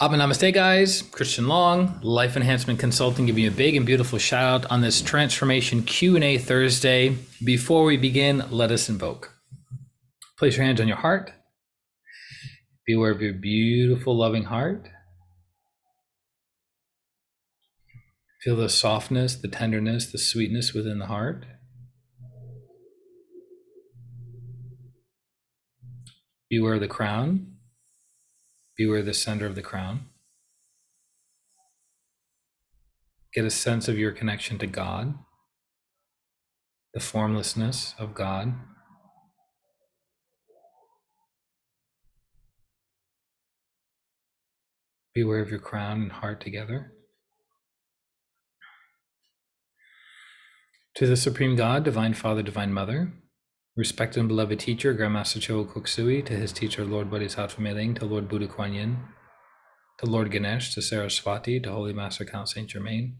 Namaste, guys. Christian Long, Life Enhancement Consulting, giving you a big and beautiful shout out on this Transformation Q&A Thursday. Before we begin, let us invoke. Place your hands on your heart. Be aware of your beautiful, loving heart. Feel the softness, the tenderness, the sweetness within the heart. Be aware of the crown. Be aware of the center of the crown. Get a sense of your connection to God, the formlessness of God. Be aware of your crown and heart together. To the Supreme God, Divine Father, Divine Mother, respected and beloved teacher, Grandmaster Choa Kok Sui, to his teacher, Lord Bodhisattva Meling, to Lord Buddha Kuan Yin, to Lord Ganesh, to Saraswati, to Holy Master Count Saint Germain,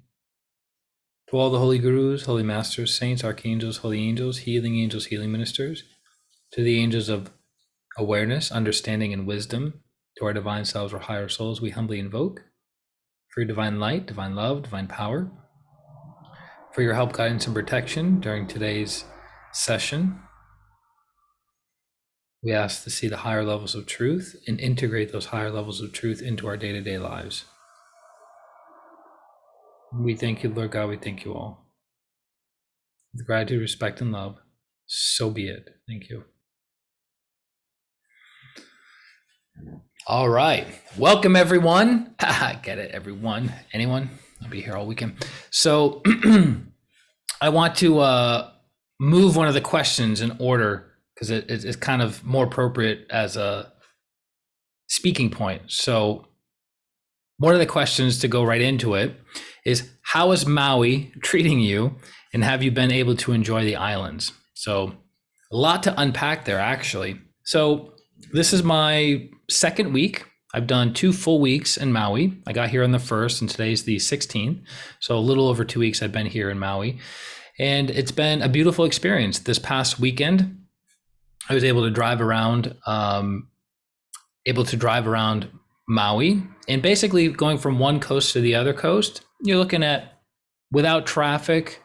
to all the holy gurus, holy masters, saints, archangels, holy angels, healing ministers, to the angels of awareness, understanding, and wisdom, to our divine selves or higher souls, we humbly invoke for your divine light, divine love, divine power, for your help, guidance, and protection during today's session. We ask to see the higher levels of truth and integrate those higher levels of truth into our day-to-day lives. We thank you, Lord God. We thank you all. With gratitude, respect, and love, so be it. Thank you. All right. Welcome, everyone. Get it, everyone. Anyone? I'll be here all weekend. So I want to move one of the questions in order because it's kind of more appropriate as a speaking point. So one of the questions to go right into it is, how is Maui treating you, and have you been able to enjoy the islands? So a lot to unpack there, actually. So this is my second week. I've done 2 full weeks in Maui. I got here on the 1st and today's the 16th. So a little over 2 weeks I've been here in Maui. And it's been a beautiful experience. This past weekend, I was able to drive around Maui, and basically going from one coast to the other coast, you're looking at, without traffic,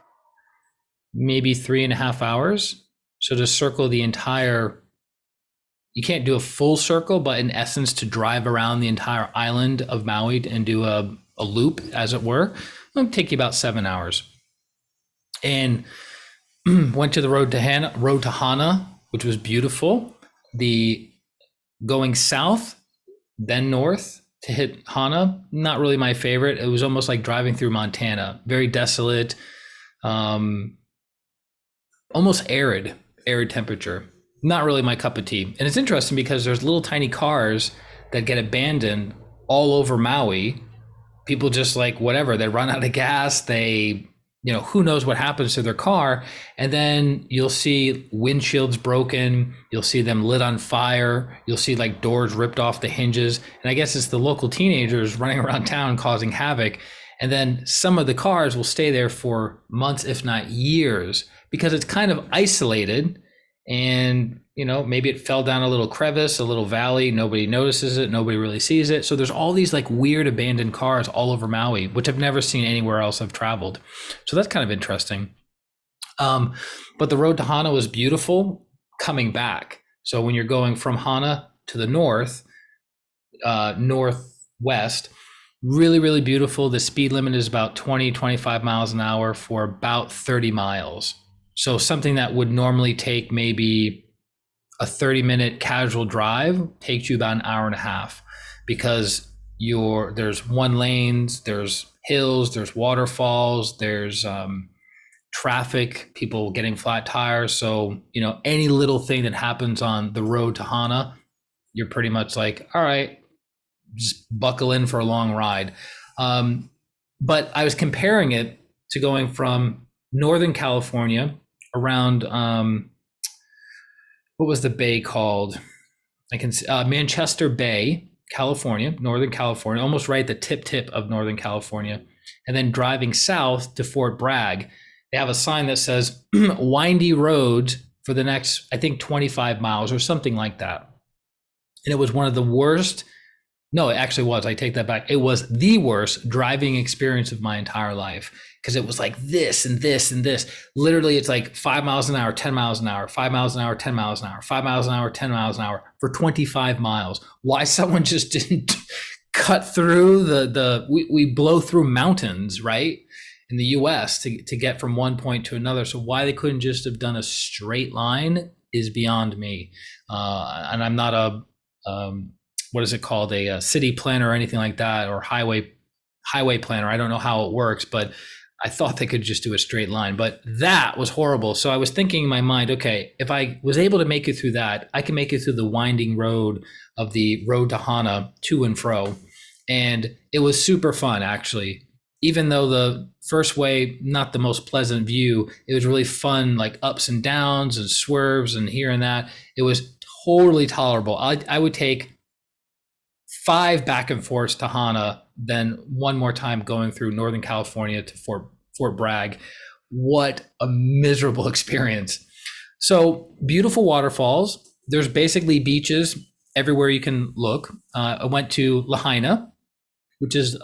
maybe 3.5 hours. So to circle the entire, you can't do a full circle, but in essence, to drive around the entire island of Maui and do a loop, as it were, it'll take you about 7 hours. And went to the road to Hana, which was beautiful. The going south, then north to hit Hana, not really my favorite. It was almost like driving through Montana, very desolate, almost arid temperature. Not really my cup of tea. And it's interesting because there's little tiny cars that get abandoned all over Maui. People just like, whatever, they run out of gas, they, who knows what happens to their car. And then you'll see windshields broken. You'll see them lit on fire. You'll see like doors ripped off the hinges. And I guess it's the local teenagers running around town causing havoc. And then some of the cars will stay there for months, if not years, because it's kind of isolated. And, maybe it fell down a little crevice, a little valley. Nobody notices it. Nobody really sees it. So there's all these like weird abandoned cars all over Maui, which I've never seen anywhere else I've traveled. So that's kind of interesting. But the road to Hana was beautiful coming back. So when you're going from Hana to the northwest, really, really beautiful. The speed limit is about 25 miles an hour for about 30 miles. So something that would normally take maybe a 30-minute casual drive takes you about an hour and a half, because there's one lanes, there's hills, there's waterfalls, there's traffic, people getting flat tires. So, any little thing that happens on the road to Hana, you're pretty much like, all right, just buckle in for a long ride. But I was comparing it to going from Northern California around, what was the bay called? Manchester Bay, California, Northern California, almost right at the tip of Northern California. And then driving south to Fort Bragg, they have a sign that says windy roads for the next, I think, 25 miles or something like that. And it was one of the worst No, it actually was. I take that back. It was the worst driving experience of my entire life because it was like this and this and this. Literally, it's like 5 miles an hour, 10 miles an hour, 5 miles an hour, 10 miles an hour, 5 miles an hour, 10 miles an hour for 25 miles. Why someone just didn't cut through we blow through mountains, right? In the US to get from one point to another. So why they couldn't just have done a straight line is beyond me. And I'm not what is it called? A city planner or anything like that, or highway planner. I don't know how it works, but I thought they could just do a straight line, but that was horrible. So I was thinking in my mind, okay, if I was able to make it through that, I can make it through the winding road of the road to Hana to and fro. And it was super fun, actually. Even though the first way, not the most pleasant view, it was really fun, like ups and downs and swerves and here and that. It was totally tolerable. I would take 5 back and forths to Hana, then one more time going through Northern California to Fort Bragg. What a miserable experience. So beautiful waterfalls. There's basically beaches everywhere you can look. I went to Lahaina, which is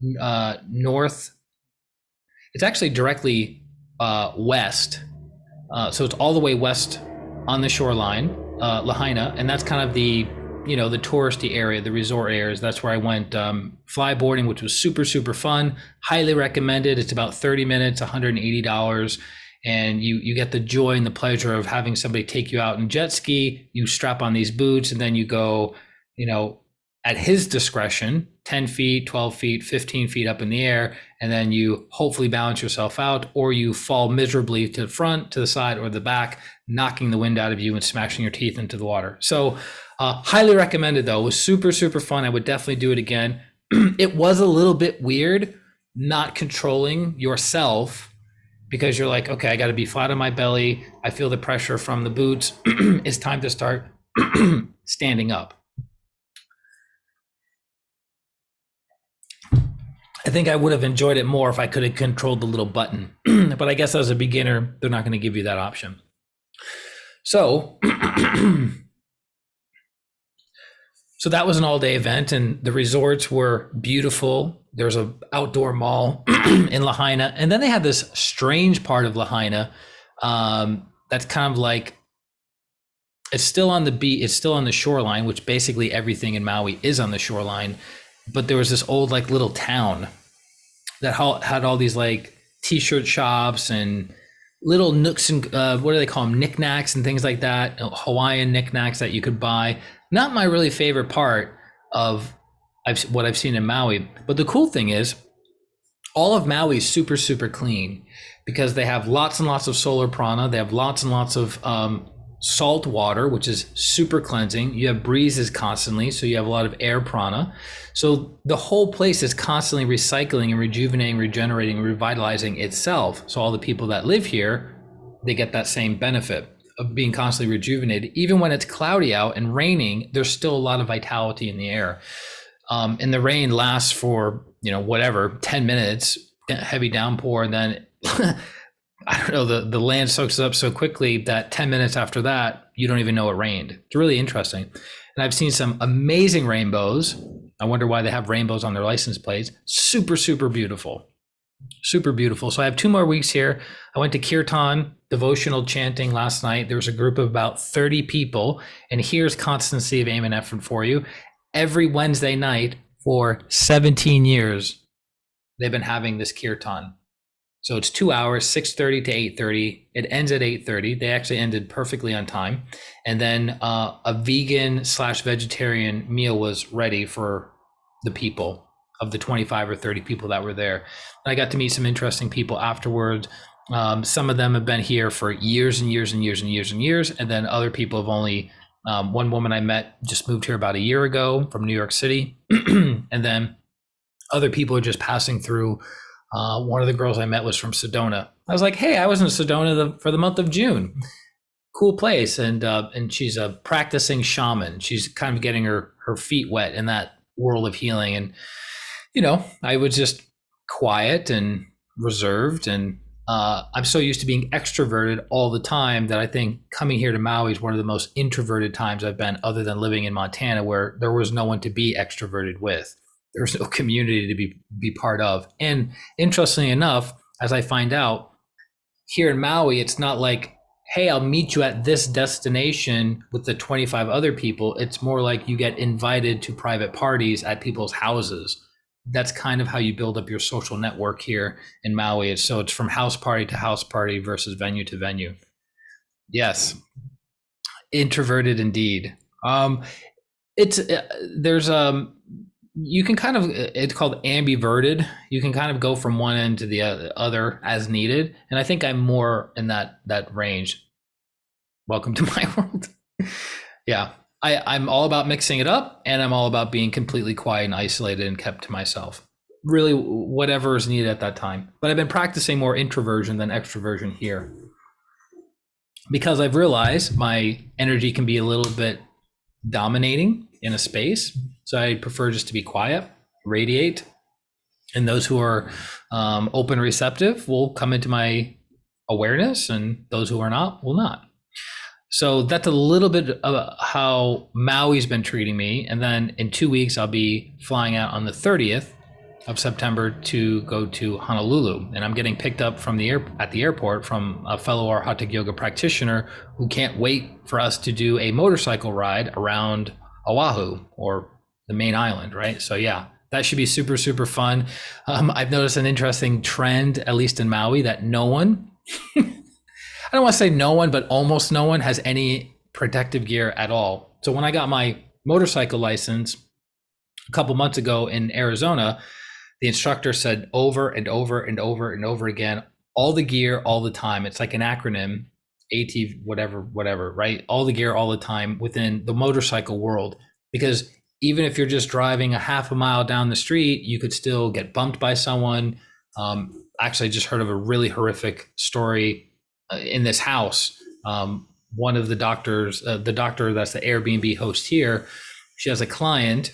north. It's actually directly west. So it's all the way west on the shoreline, Lahaina, and that's kind of the touristy area, the resort areas. That's where I went flyboarding, which was super, super fun. Highly recommended. It's about 30 minutes, $180. And you get the joy and the pleasure of having somebody take you out and jet ski. You strap on these boots and then you go, at his discretion, 10 feet, 12 feet, 15 feet up in the air. And then you hopefully balance yourself out, or you fall miserably to the front, to the side, or the back, knocking the wind out of you and smashing your teeth into the water. So highly recommended, though. It was super, super fun. I would definitely do it again. It was a little bit weird not controlling yourself, because you're like, okay, I got to be flat on my belly. I feel the pressure from the boots. It's time to start standing up. I think I would have enjoyed it more if I could have controlled the little button. But I guess as a beginner, they're not going to give you that option. So So that was an all-day event, and the resorts were beautiful. There's an outdoor mall in Lahaina, and then they had this strange part of Lahaina that's kind of like, it's still on the beach, it's still on the shoreline, which basically everything in Maui is on the shoreline. But there was this old like little town that had all these like t-shirt shops and little nooks and what do they call them, knickknacks and things like that, Hawaiian knickknacks that you could buy. Not my really favorite part of what I've seen in Maui. But the cool thing is all of Maui is super, super clean because they have lots and lots of solar prana. They have lots and lots of salt water, which is super cleansing. You have breezes constantly, so you have a lot of air prana. So the whole place is constantly recycling and rejuvenating, regenerating, revitalizing itself. So all the people that live here, they get that same benefit of being constantly rejuvenated. Even when it's cloudy out and raining, there's still a lot of vitality in the air. And the rain lasts for, 10 minutes, heavy downpour, and then I don't know, the land soaks it up so quickly that 10 minutes after that, you don't even know it rained. It's really interesting. And I've seen some amazing rainbows. I wonder why they have rainbows on their license plates. Super, super beautiful. Super beautiful. So I have 2 more weeks here. I went to Kirtan, devotional chanting last night. There was a group of about 30 people. And here's constancy of aim and effort for you. Every Wednesday night for 17 years, they've been having this Kirtan. So it's 2 hours, 6:30 to 8:30. It ends at 8:30. They actually ended perfectly on time. And then a vegan/vegetarian meal was ready for the people, of the 25 or 30 people that were there. And I got to meet some interesting people afterwards. Some of them have been here for years and years and years and years and years. And then other people have only, one woman I met just moved here about a year ago from New York City. And then other people are just passing through. One of the girls I met was from Sedona. I was like, hey, I was in Sedona for the month of June. Cool place. And she's a practicing shaman. She's kind of getting her feet wet in that world of healing. And, I was just quiet and reserved and I'm so used to being extroverted all the time that I think coming here to Maui is one of the most introverted times I've been, other than living in Montana, where there was no one to be extroverted with. There was no community to be part of. And interestingly enough, as I find out, here in Maui, it's not like, hey, I'll meet you at this destination with the 25 other people. It's more like you get invited to private parties at people's houses. That's kind of how you build up your social network here in Maui. It's from house party to house party versus venue to venue. Yes, introverted indeed. It's there's you can kind of, it's called ambiverted. You can kind of go from one end to the other as needed, and I think I'm more in that range. Welcome to my world. Yeah, I'm all about mixing it up, and I'm all about being completely quiet and isolated and kept to myself. Really, whatever is needed at that time. But I've been practicing more introversion than extroversion here, because I've realized my energy can be a little bit dominating in a space. So I prefer just to be quiet, radiate, and those who are open, receptive will come into my awareness, and those who are not will not. So that's a little bit of how Maui's been treating me. And then in 2 weeks, I'll be flying out on the 30th of September to go to Honolulu. And I'm getting picked up from at the airport from a fellow Arhatic yoga practitioner who can't wait for us to do a motorcycle ride around Oahu, or the main island, right? So yeah, that should be super, super fun. I've noticed an interesting trend, at least in Maui, that no one, I don't want to say no one, but almost no one has any protective gear at all. So when I got my motorcycle license a couple months ago in Arizona, the instructor said over and over and over and over again, all the gear all the time. It's like an acronym, AT, whatever, right? All the gear all the time within the motorcycle world. Because even if you're just driving a half a mile down the street, you could still get bumped by someone. Actually, I just heard of a really horrific story in this house. One of the doctors, the doctor that's the Airbnb host here, she has a client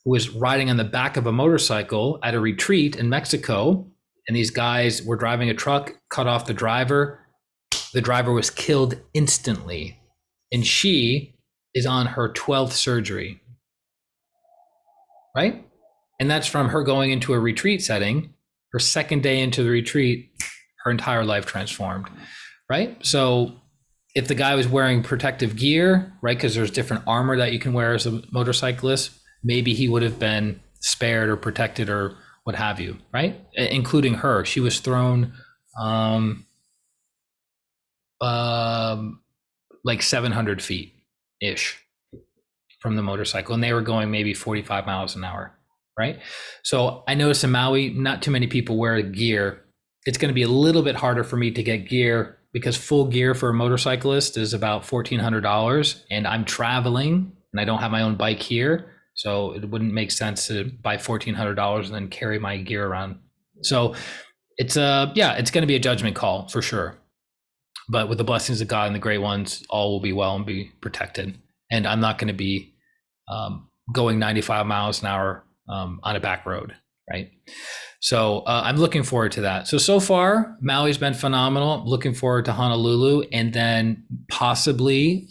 who was riding on the back of a motorcycle at a retreat in Mexico. And these guys were driving a truck, cut off the driver. The driver was killed instantly. And she is on her 12th surgery, right? And that's from her going into a retreat setting. Her second day into the retreat, her entire life transformed, right? So if the guy was wearing protective gear, right, because there's different armor that you can wear as a motorcyclist, maybe he would have been spared or protected or what have you, right? Including her. She was thrown like 700 feet ish from the motorcycle, and they were going maybe 45 miles an hour, right? So I noticed in Maui, not too many people wear gear. It's going to be a little bit harder for me to get gear, because full gear for a motorcyclist is about $1,400, and I'm traveling and I don't have my own bike here. So it wouldn't make sense to buy $1,400 and then carry my gear around. So it's it's going to be a judgment call for sure. But with the blessings of God and the great ones, all will be well and be protected. And I'm not going to be going 95 miles an hour on a back road, right? So I'm looking forward to that. So far, Maui's been phenomenal. Looking forward to Honolulu, and then possibly,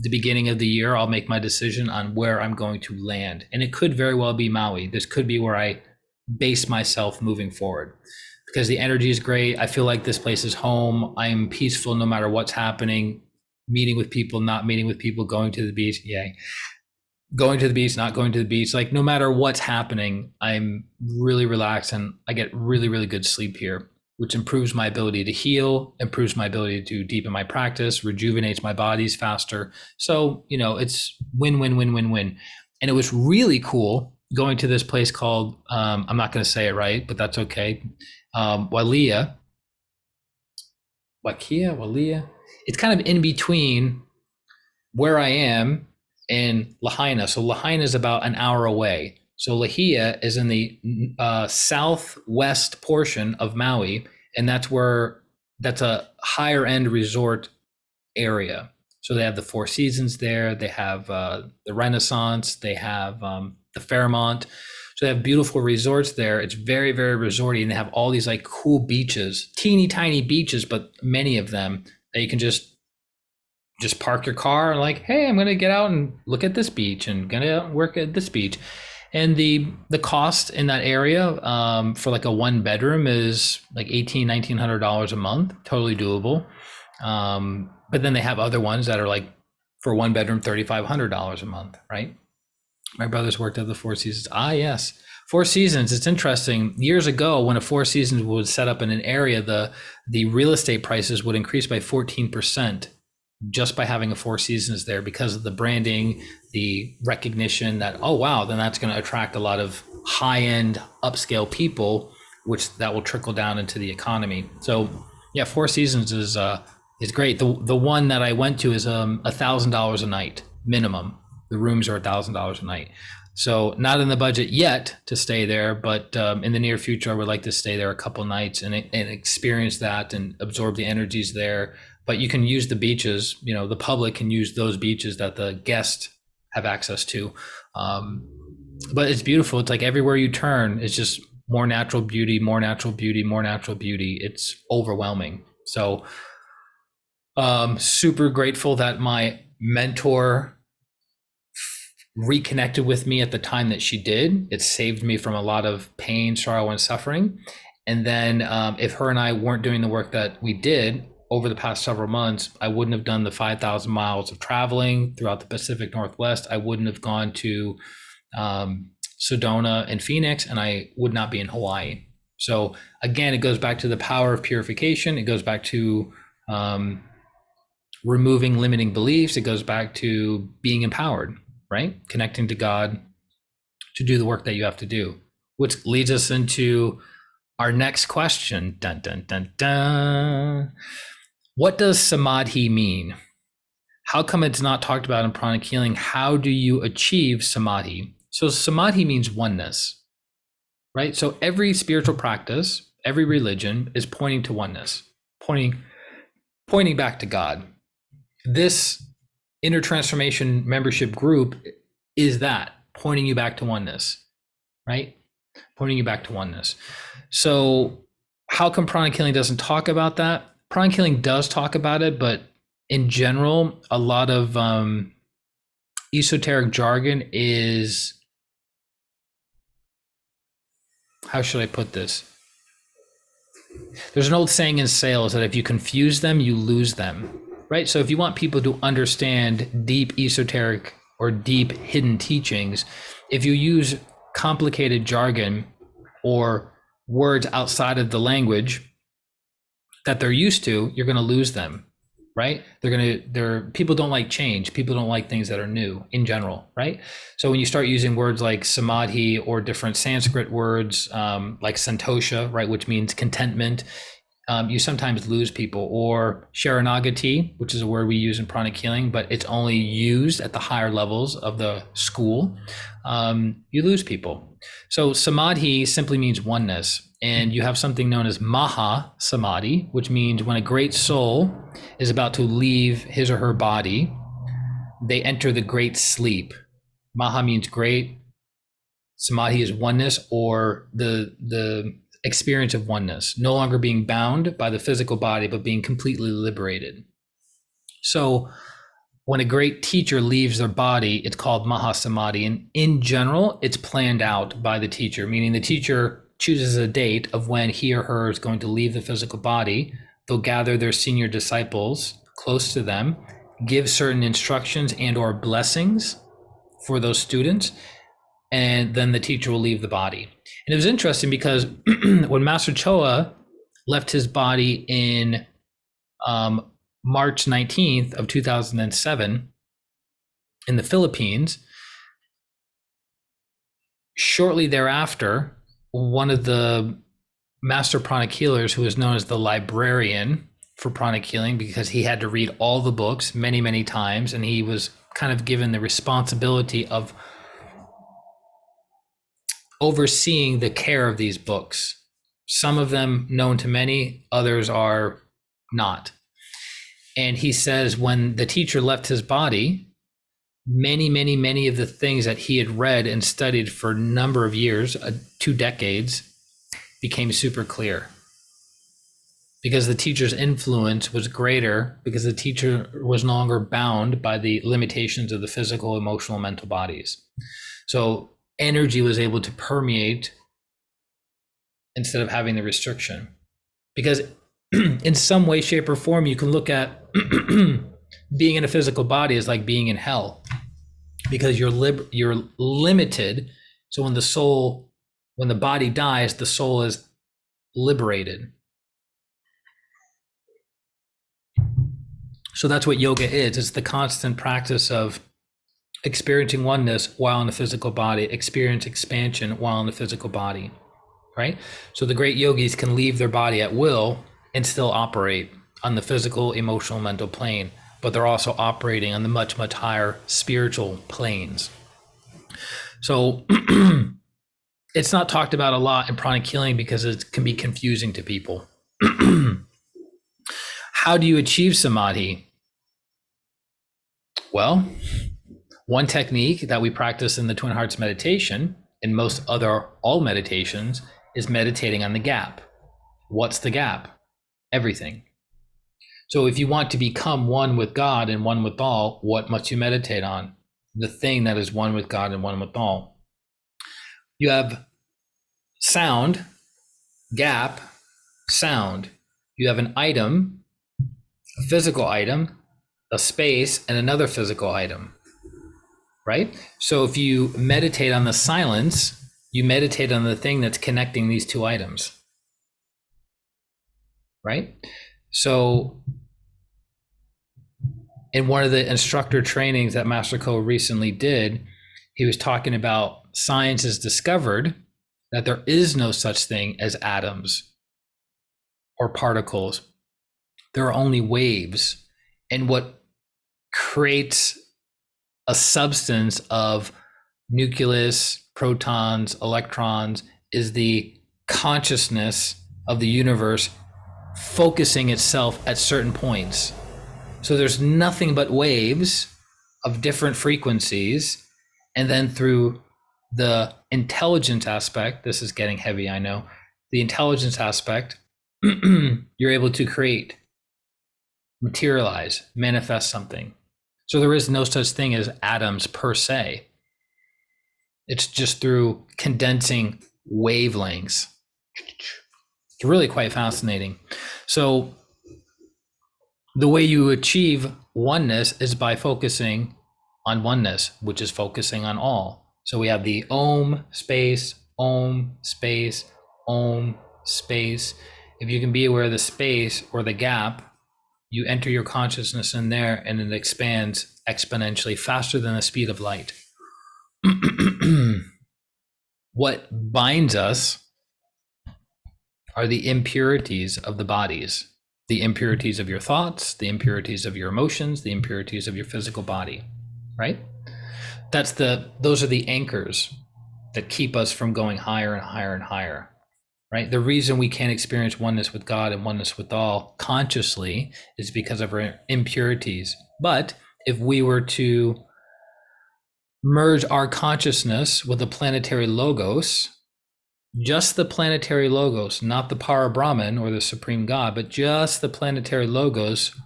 the beginning of the year, I'll make my decision on where I'm going to land. And it could very well be Maui. This could be where I base myself moving forward, because the energy is great. I feel like this place is home. I'm peaceful no matter what's happening, meeting with people, not meeting with people, going to the beach. Yeah. Going to the beach, not going to the beach. Like, no matter what's happening, I'm really relaxed, and I get really, really good sleep here, which improves my ability to heal, improves my ability to deepen my practice, rejuvenates my bodies faster. So, it's win, win, win, win, win. And it was really cool going to this place called, I'm not going to say it right, but that's okay. Walia. It's kind of in between where I am in Lahaina. So Lahaina is about an hour away. So Lahia is in the southwest portion of Maui, and that's a higher end resort area. So they have the Four Seasons there. They have the Renaissance. They have the Fairmont. So they have beautiful resorts there. It's very, very resorty, and they have all these like cool beaches, teeny tiny beaches, but many of them that you can just park your car and like, hey, I'm gonna get out and look at this beach and gonna work at this beach. And the cost in that area for like a 1 bedroom is like $1,900 a month, totally doable. But then they have other ones that are like for 1 bedroom, $3,500 a month, right? My brothers worked at the Four Seasons. Ah, yes. Four Seasons. It's interesting. Years ago, when a Four Seasons was set up in an area, the real estate prices would increase by 14% just by having a Four Seasons there because of the branding, the recognition that, oh, wow, then that's going to attract a lot of high-end upscale people, which that will trickle down into the economy. So yeah, Four Seasons is great. The one that I went to is $1,000 a night minimum. The rooms are $1,000 a night. So not in the budget yet to stay there, but in the near future, I would like to stay there a couple nights and experience that and absorb the energies there. But you can use the beaches, the public can use those beaches that the guests have access to. But it's beautiful. It's like everywhere you turn, it's just more natural beauty, more natural beauty, more natural beauty. It's overwhelming. So super grateful that my mentor reconnected with me at the time that she did. It saved me from a lot of pain, sorrow, and suffering. And then if her and I weren't doing the work that we did over the past several months, I wouldn't have done the 5,000 miles of traveling throughout the Pacific Northwest. I wouldn't have gone to Sedona and Phoenix, and I would not be in Hawaii. So again, it goes back to the power of purification. It goes back to removing limiting beliefs. It goes back to being empowered, right? Connecting to God to do the work that you have to do, which leads us into our next question. Dun, dun, dun, dun. What does Samadhi mean? How come it's not talked about in Pranic Healing? How do you achieve Samadhi? So Samadhi means oneness, right? So every spiritual practice, every religion is pointing to oneness, pointing back to God. This Inner Transformation membership group is that, pointing you back to oneness, right? Pointing you back to oneness. So how come Pranic Healing doesn't talk about that? Pranic Healing does talk about it, but in general, a lot of esoteric jargon is, how should I put this? There's an old saying in sales that if you confuse them, you lose them, right? So if you want people to understand deep esoteric or deep hidden teachings, if you use complicated jargon or words outside of the language that they're used to, you're going to lose them, right? People don't like change. People don't like things that are new in general, right? So when you start using words like Samadhi or different Sanskrit words like Santosha, right, which means contentment, you sometimes lose people. Or Sharanagati, which is a word we use in Pranic Healing, but it's only used at the higher levels of the school. You lose people. So Samadhi simply means oneness. And you have something known as Maha Samadhi, which means when a great soul is about to leave his or her body, they enter the great sleep. Maha means great. Samadhi is oneness, or the experience of oneness, no longer being bound by the physical body, but being completely liberated. So when a great teacher leaves their body, it's called Maha Samadhi. And in general, it's planned out by the teacher, meaning the teacher chooses a date of when he or her is going to leave the physical body. They'll gather their senior disciples close to them, give certain instructions and or blessings for those students, and then the teacher will leave the body. And it was interesting because when Master Choa left his body in March 19th of 2007 in the Philippines, shortly thereafter, one of the master pranic healers, who is known as the librarian for pranic healing, because he had to read all the books many, many times, and he was kind of given the responsibility of overseeing the care of these books. Some of them known to many, others are not. And he says when the teacher left his body, many of the things that he had read and studied for a number of years, 2 decades, became super clear. Because the teacher's influence was greater, because the teacher was no longer bound by the limitations of the physical, emotional, mental bodies. So energy was able to permeate instead of having the restriction. Because in some way, shape, or form, you can look at being in a physical body as like being in hell, because you're limited. So when the body dies, the soul is liberated. So that's what yoga is. It's the constant practice of experiencing oneness while in the physical body, experience expansion while in the physical body, right? So the great yogis can leave their body at will and still operate on the physical, emotional, mental plane, but they're also operating on the much, much higher spiritual planes. So it's not talked about a lot in pranic healing because it can be confusing to people. How do you achieve samadhi? Well, one technique that we practice in the Twin Hearts meditation, and most all meditations, is meditating on the gap. What's the gap? Everything. So if you want to become one with God and one with all, what must you meditate on? The thing that is one with God and one with all. You have sound, gap, sound. You have an item, a physical item, a space, and another physical item, right? So if you meditate on the silence, you meditate on the thing that's connecting these two items, right? So in one of the instructor trainings that Master Ko recently did, he was talking about science has discovered that there is no such thing as atoms or particles. There are only waves. And what creates a substance of nucleus, protons, electrons is the consciousness of the universe focusing itself at certain points. So there's nothing but waves of different frequencies. And then through the intelligence aspect, this is getting heavy, I know, the intelligence aspect, you're able to create, materialize, manifest something. So there is no such thing as atoms per se. It's just through condensing wavelengths. It's really quite fascinating. So the way you achieve oneness is by focusing on oneness, which is focusing on all. So we have the Om space, Om space, Om space. If you can be aware of the space or the gap, you enter your consciousness in there and it expands exponentially faster than the speed of light. What binds us are the impurities of the bodies, the impurities of your thoughts, the impurities of your emotions, the impurities of your physical body, right? Those are the anchors that keep us from going higher and higher and higher. Right? The reason we can't experience oneness with God and oneness with all consciously is because of our impurities. But if we were to merge our consciousness with the planetary logos, just the planetary logos, not the Para Brahman or the Supreme God, but just the planetary logos,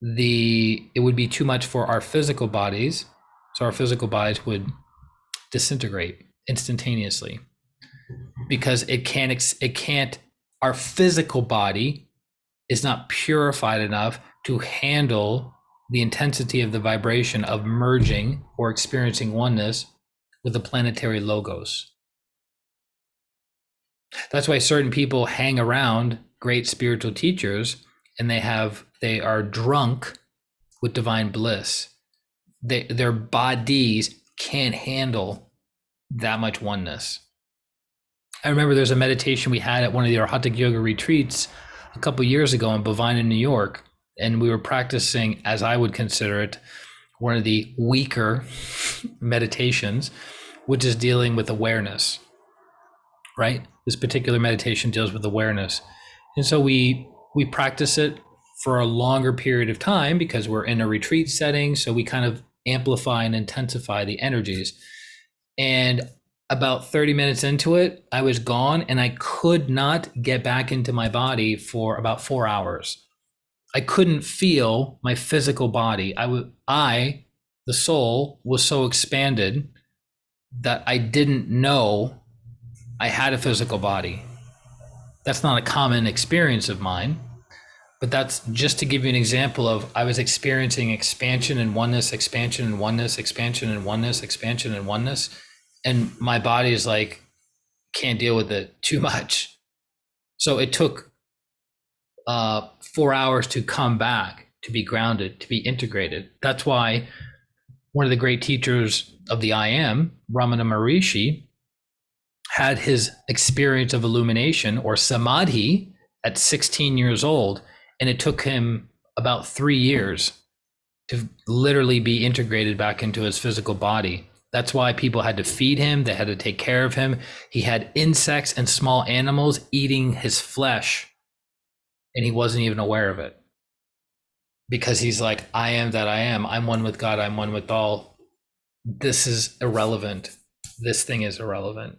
it would be too much for our physical bodies. So our physical bodies would disintegrate instantaneously. Because it can't, our physical body is not purified enough to handle the intensity of the vibration of merging or experiencing oneness with the planetary logos. That's why certain people hang around great spiritual teachers and they are drunk with divine bliss. Their bodies can't handle that much oneness. I remember there's a meditation we had at one of the Arhatic yoga retreats a couple of years ago in Bovina, New York, and we were practicing, as I would consider it, one of the weaker meditations, which is dealing with awareness, right? This particular meditation deals with awareness. And so we practice it for a longer period of time because we're in a retreat setting. So we kind of amplify and intensify the energies. And about 30 minutes into it, I was gone and I could not get back into my body for about 4 hours. I couldn't feel my physical body. The soul, was so expanded that I didn't know I had a physical body. That's not a common experience of mine, but that's just to give you an example of I was experiencing expansion and oneness, expansion and oneness, expansion and oneness, expansion and oneness. And my body is like, can't deal with it too much. So it took 4 hours to come back, to be grounded, to be integrated. That's why one of the great teachers of the I Am, Ramana Maharishi, had his experience of illumination or Samadhi at 16 years old. And it took him about 3 years to literally be integrated back into his physical body. That's why people had to feed him. They had to take care of him. He had insects and small animals eating his flesh, and he wasn't even aware of it. Because he's like, I am that I am. I'm one with God. I'm one with all. This is irrelevant. This thing is irrelevant.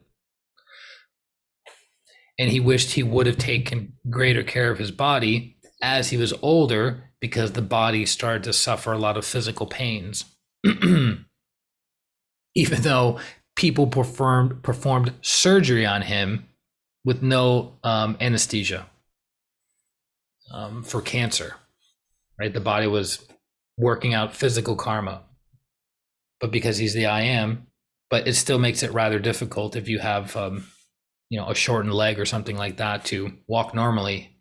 And he wished he would have taken greater care of his body as he was older, because the body started to suffer a lot of physical pains. Even though people performed surgery on him with no anesthesia for cancer, right? The body was working out physical karma, but because he's the I Am, but it still makes it rather difficult if you have, a shortened leg or something like that to walk normally,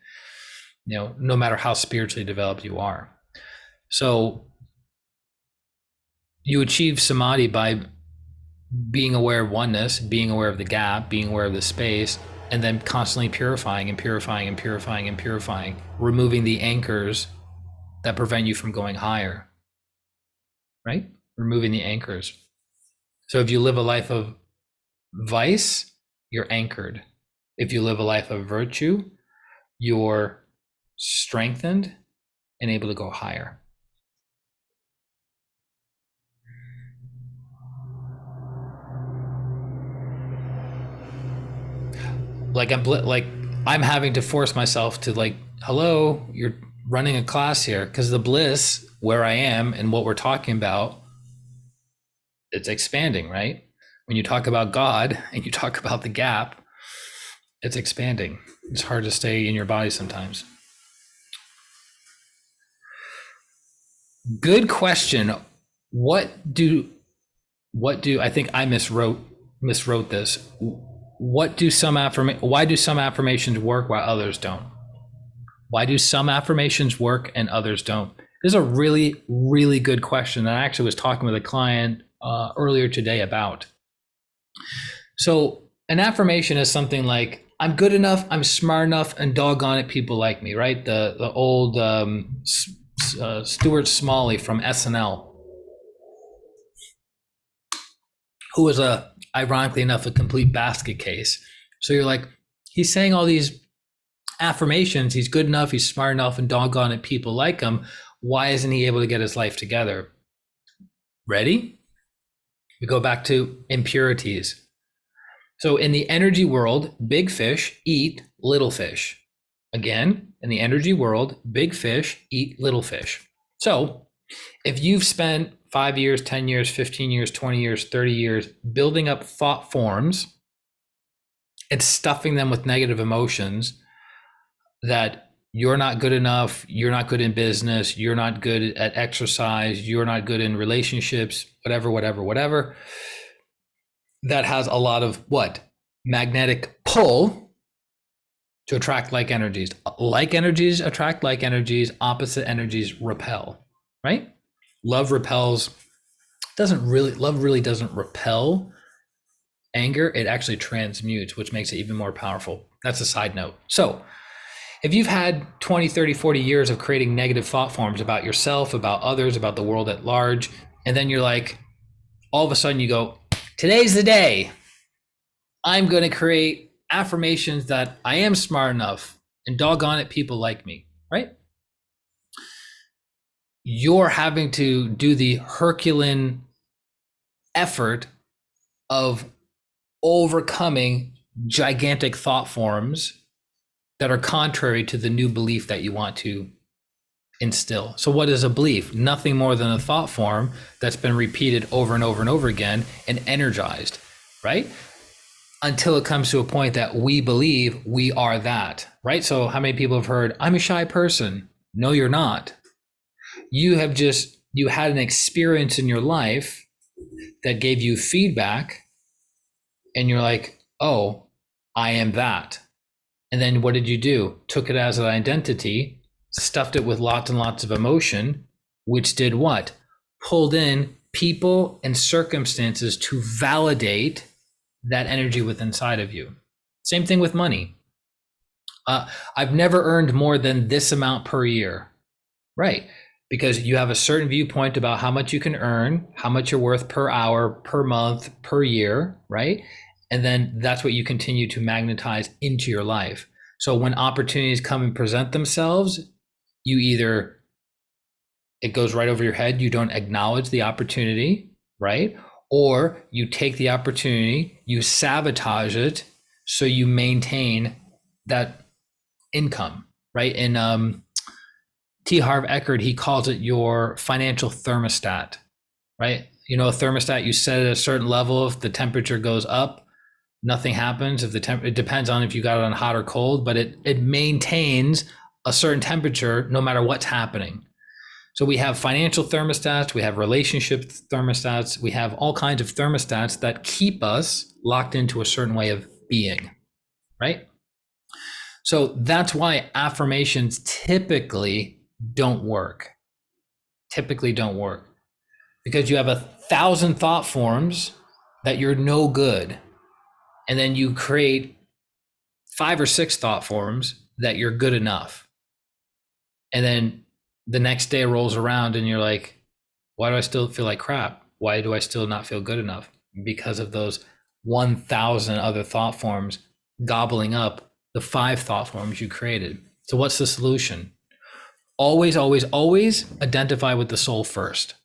no matter how spiritually developed you are. So you achieve Samadhi by being aware of oneness, being aware of the gap, being aware of the space, and then constantly purifying and purifying and purifying and purifying, removing the anchors that prevent you from going higher, right? Removing the anchors. So if you live a life of vice, you're anchored. If you live a life of virtue, you're strengthened and able to go higher. I'm having to force myself to hello, you're running a class here, because the bliss where I am and what we're talking about, it's expanding, right? When you talk about God and you talk about the gap, it's expanding. It's hard to stay in your body sometimes. Good question. What do I think I miswrote this? Why do some affirmations work while others don't? Why do some affirmations work and others don't? This is a really, really good question. I actually was talking with a client earlier today about. So an affirmation is something like, I'm good enough, I'm smart enough, and doggone it, people like me, right? The old Stuart Smalley from SNL, who was ironically enough, a complete basket case. So you're like, he's saying all these affirmations, he's good enough, he's smart enough, and doggone it, people like him. Why isn't he able to get his life together? Ready? We go back to impurities. So in the energy world, big fish eat little fish. Again, in the energy world, big fish eat little fish. So if you've spent 5 years, 10 years, 15 years, 20 years, 30 years building up thought forms and stuffing them with negative emotions that you're not good enough, you're not good in business, you're not good at exercise, you're not good in relationships, whatever, that has a lot of what? Magnetic pull to attract like energies. Like energies attract like energies, opposite energies repel, right? Love really doesn't repel anger. It actually transmutes, which makes it even more powerful. That's a side note. So if you've had 20, 30, 40 years of creating negative thought forms about yourself, about others, about the world at large, and then you're like, all of a sudden you go, today's the day. I'm going to create affirmations that I am smart enough and doggone it, people like me, right? you're having to do the Herculean effort of overcoming gigantic thought forms that are contrary to the new belief that you want to instill. So what is a belief? Nothing more than a thought form that's been repeated over and over and over again and energized, right? Until it comes to a point that we believe we are that, right? So how many people have heard, I'm a shy person? No, you're not. You had an experience in your life that gave you feedback and you're like, oh, I am that. And then what did you do? Took it as an identity, stuffed it with lots and lots of emotion, which did what? Pulled in people and circumstances to validate that energy within inside of you. Same thing with money. I've never earned more than this amount per year. Right. Because you have a certain viewpoint about how much you can earn, how much you're worth per hour, per month, per year, right? And then that's what you continue to magnetize into your life. So when opportunities come and present themselves, you either, it goes right over your head, you don't acknowledge the opportunity, right? Or you take the opportunity, you sabotage it, so you maintain that income, right? And T. Harv Eckert, he calls it your financial thermostat, right? You know, a thermostat, you set it at a certain level. If the temperature goes up, nothing happens. If it depends on if you got it on hot or cold, but it maintains a certain temperature no matter what's happening. So we have financial thermostats, we have relationship thermostats, we have all kinds of thermostats that keep us locked into a certain way of being, right? So that's why affirmations typically don't work. Typically don't work because you have 1,000 thought forms that you're no good. And then you create 5 or 6 thought forms that you're good enough. And then the next day rolls around and you're like, why do I still feel like crap? Why do I still not feel good enough? Because of those 1,000 other thought forms gobbling up the 5 thought forms you created. So what's the solution? Always, always, always identify with the soul first.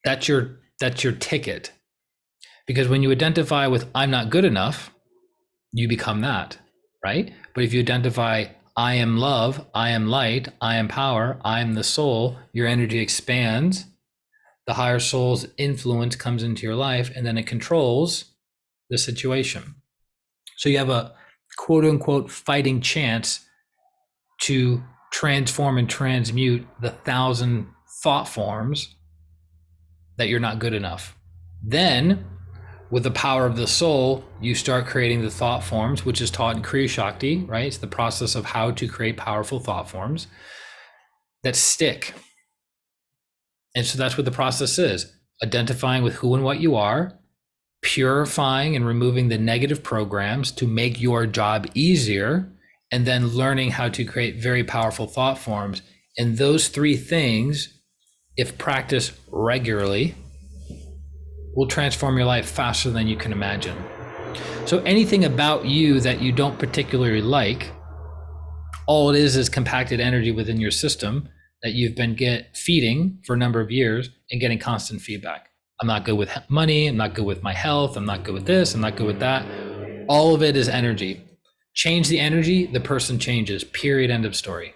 That's your ticket. Because when you identify with I'm not good enough, you become that, right? But if you identify I am love, I am light, I am power, I am the soul, your energy expands, the higher soul's influence comes into your life, and then it controls the situation. So you have a quote unquote fighting chance to transform and transmute the 1,000 thought forms that you're not good enough. Then, with the power of the soul, you start creating the thought forms, which is taught in Kriya Shakti, right? It's the process of how to create powerful thought forms that stick. And so that's what the process is: identifying with who and what you are, purifying and removing the negative programs to make your job easier, and then learning how to create very powerful thought forms. And those 3 things, if practiced regularly, will transform your life faster than you can imagine. So anything about you that you don't particularly like, all it is compacted energy within your system that you've been feeding for a number of years and getting constant feedback. I'm not good with money. I'm not good with my health. I'm not good with this. I'm not good with that. All of it is energy. Change the energy, the person changes. Period. End of story.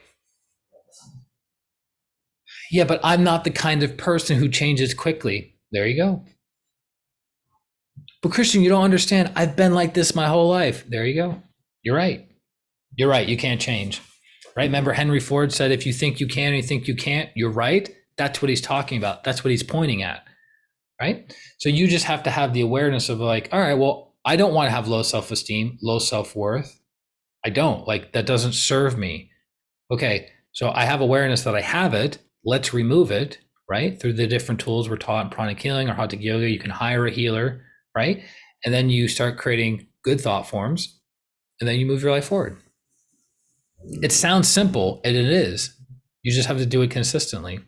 Yeah, but I'm not the kind of person who changes quickly. There you go. But Christian, you don't understand. I've been like this my whole life. There you go. You're right. You're right. You can't change. Right? Remember Henry Ford said, if you think you can and you think you can't, you're right. That's what he's talking about. That's what he's pointing at. Right? So you just have to have the awareness of like, all right, well, I don't want to have low self-esteem, low self-worth. I don't. Like, that doesn't serve me. Okay. So I have awareness that I have it. Let's remove it, right? Through the different tools we're taught in Pranic Healing or Arhatic yoga. You can hire a healer, right? And then you start creating good thought forms, and then you move your life forward. It sounds simple, and it is. You just have to do it consistently.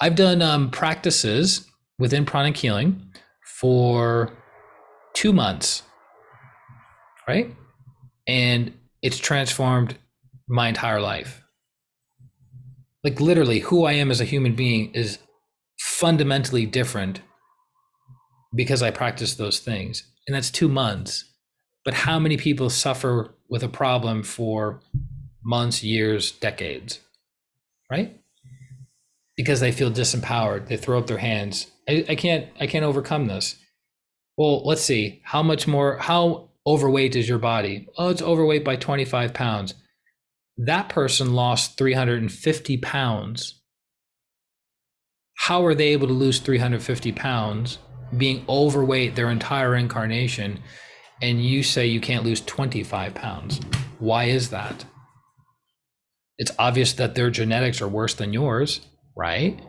I've done practices within Pranic Healing for 2 months, right? And it's transformed my entire life. Like literally who I am as a human being is fundamentally different because I practice those things. And that's 2 months. But how many people suffer with a problem for months, years, decades, right? Because they feel disempowered. They throw up their hands. I can't overcome this. Well, let's see. How overweight is your body? Oh, it's overweight by 25 pounds. That person lost 350 pounds. How are they able to lose 350 pounds being overweight their entire incarnation? And you say you can't lose 25 pounds. Why is that? It's obvious that their genetics are worse than yours, right?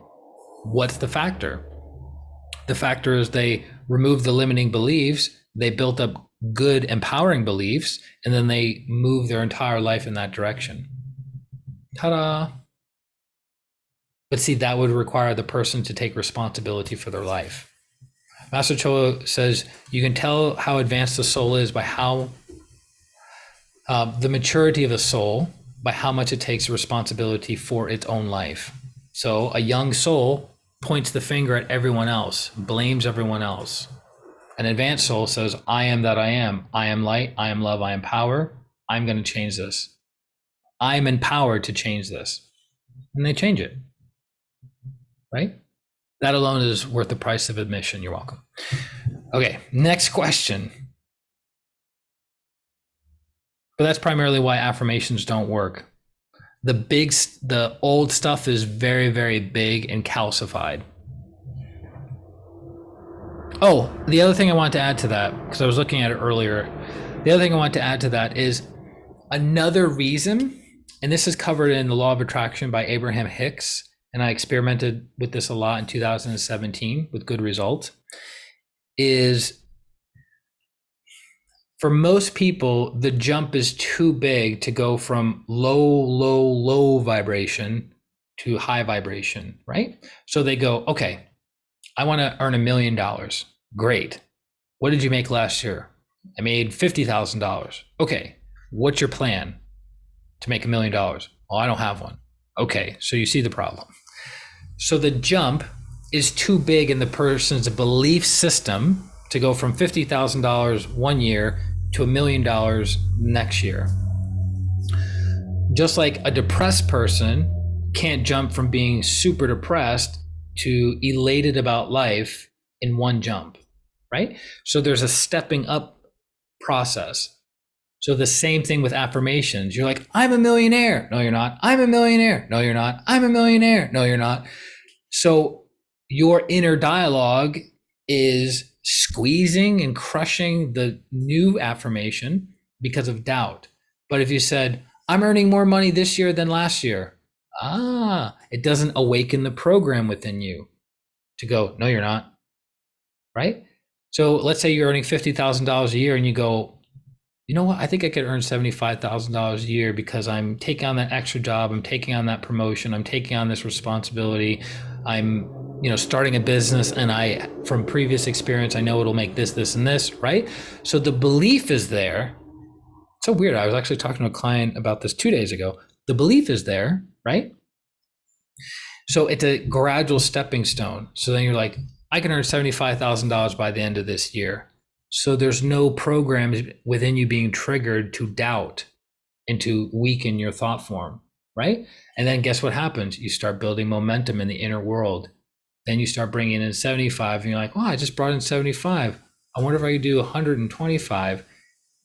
What's the factor? The factor is they removed the limiting beliefs, they built up good, empowering beliefs, and then they move their entire life in that direction. Ta-da! But see, that would require the person to take responsibility for their life. Master Cho says you can tell how advanced the soul is by how the maturity of a soul, by how much it takes responsibility for its own life. So a young soul points the finger at everyone else, blames everyone else. An advanced soul says, I am that I am. I am light, I am love, I am power. I'm going to change this. I'm empowered to change this. And they change it, right? That alone is worth the price of admission. You're welcome. Okay, next question. But that's primarily why affirmations don't work. The old stuff is very, very big and calcified. Oh, the other thing I want to add to that, because I was looking at it earlier, the other thing I want to add to that is another reason, and this is covered in the Law of Attraction by Abraham Hicks, and I experimented with this a lot in 2017 with good results, is for most people, the jump is too big to go from low vibration to high vibration, right? So they go, okay, I want to earn $1 million. Great. What did you make last year? I made $50,000. Okay. What's your plan to make $1 million? Oh, I don't have one. Okay. So you see the problem. So the jump is too big in the person's belief system to go from $50,000 one year to $1 million next year. Just like a depressed person can't jump from being super depressed to elated about life in one jump, right? So there's a stepping up process. So the same thing with affirmations. You're like, I'm a millionaire. No, you're not. I'm a millionaire. No, you're not. I'm a millionaire. No, you're not. So your inner dialogue is squeezing and crushing the new affirmation because of doubt. But if you said, I'm earning more money this year than last year, it doesn't awaken the program within you to go, no, you're not, right? So let's say you're earning $50,000 a year and you go, you know what? I think I could earn $75,000 a year because I'm taking on that extra job. I'm taking on that promotion. I'm taking on this responsibility. I'm, starting a business, and from previous experience, I know it'll make this, this, and this, right? So the belief is there. It's so weird. I was actually talking to a client about this 2 days ago. The belief is there, right? So it's a gradual stepping stone. So then you're like, I can earn $75,000 by the end of this year. So there's no programs within you being triggered to doubt and to weaken your thought form, right? And then guess what happens? You start building momentum in the inner world. Then you start bringing in 75 and you're like, I just brought in 75. I wonder if I could do 125.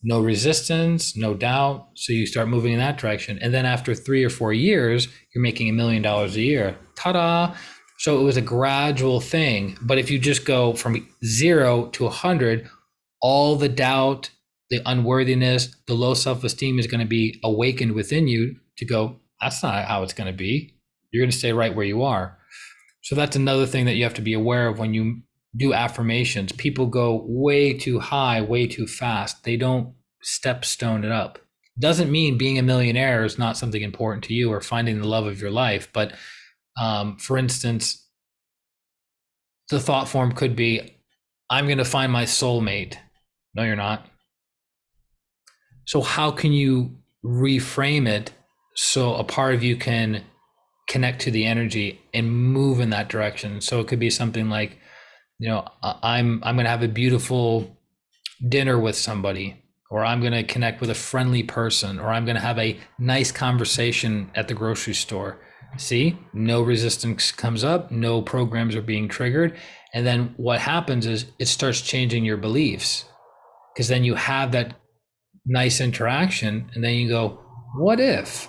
No resistance, no doubt. So you start moving in that direction. And then after 3 or 4 years, you're making $1 million a year. Ta-da! So it was a gradual thing. But if you just go from 0 to 100, all the doubt, the unworthiness, the low self-esteem is going to be awakened within you to go, that's not how it's going to be. You're going to stay right where you are. So that's another thing that you have to be aware of when you do affirmations. People go way too high, way too fast. They don't stone it up. Doesn't mean being a millionaire is not something important to you or finding the love of your life. But for instance, the thought form could be, I'm going to find my soulmate. No, you're not. So how can you reframe it so a part of you can connect to the energy and move in that direction. So it could be something like, I'm going to have a beautiful dinner with somebody, or I'm going to connect with a friendly person, or I'm going to have a nice conversation at the grocery store. See, no resistance comes up, no programs are being triggered. And then what happens is it starts changing your beliefs, because then you have that nice interaction and then you go, what if?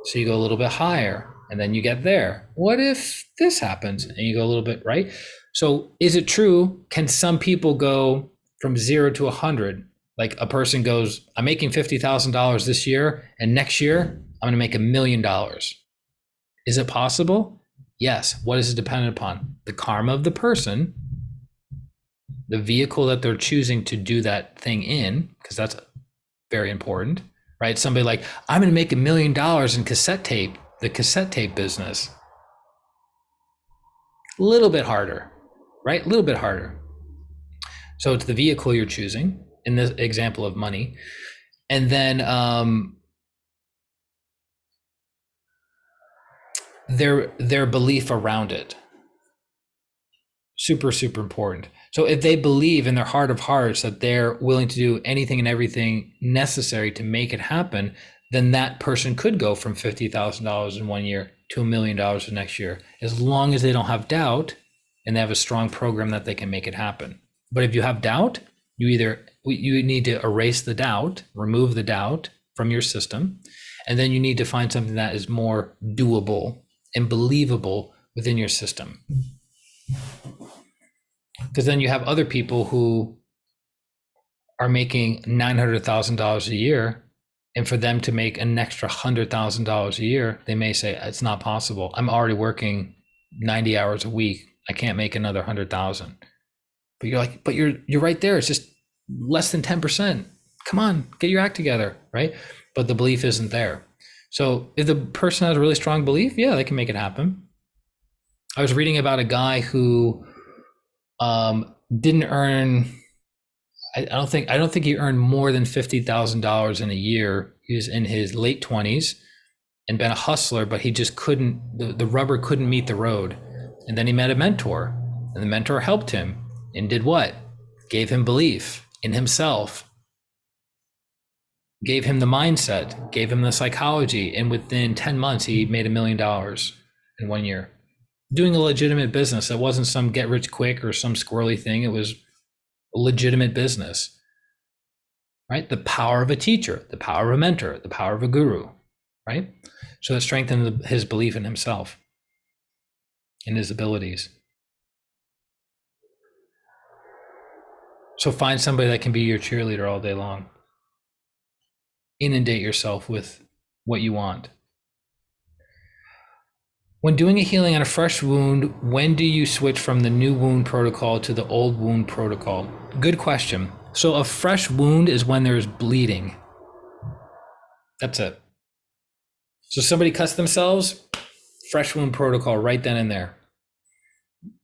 So you go a little bit higher and then you get there. What if this happens? And you go a little bit, right? So is it true? Can some people go from 0 to 100? Like a person goes, I'm making $50,000 this year, and next year I'm going to make $1 million. Is it possible? Yes. What is it dependent upon? The karma of the person, the vehicle that they're choosing to do that thing in, because that's very important, right? Somebody like, I'm going to make $1 million in cassette tape, the cassette tape business. A little bit harder, right? A little bit harder. So it's the vehicle you're choosing in this example of money. And then their belief around it. Super, super important. So if they believe in their heart of hearts that they're willing to do anything and everything necessary to make it happen, then that person could go from $50,000 in 1 year to $1 million the next year, as long as they don't have doubt and they have a strong program that they can make it happen. But if you have doubt, you need to erase the doubt, remove the doubt from your system, and then you need to find something that is more doable and believable within your system. Because then you have other people who are making $900,000 a year, and for them to make an extra $100,000 a year, they may say, it's not possible. I'm already working 90 hours a week. I can't make another 100,000. But you're like, but you're right there. It's just less than 10%. Come on, get your act together, right? But the belief isn't there. So if the person has a really strong belief, yeah, they can make it happen. I was reading about a guy who didn't earn, I don't think he earned more than $50,000 in a year. He was in his late 20s and been a hustler, but he just couldn't, the rubber couldn't meet the road. And then he met a mentor, and the mentor helped him and did what? Gave him belief in himself, gave him the mindset, gave him the psychology. And within 10 months, he made $1 million in 1 year, doing a legitimate business. It wasn't some get rich quick or some squirrely thing. It was a legitimate business, right? The power of a teacher, the power of a mentor, the power of a guru, right? So that strengthened his belief in himself and his abilities. So find somebody that can be your cheerleader all day long. Inundate yourself with what you want. When doing a healing on a fresh wound, when do you switch from the new wound protocol to the old wound protocol? Good question. So a fresh wound is when there's bleeding. That's it. So somebody cuts themselves, fresh wound protocol right then and there.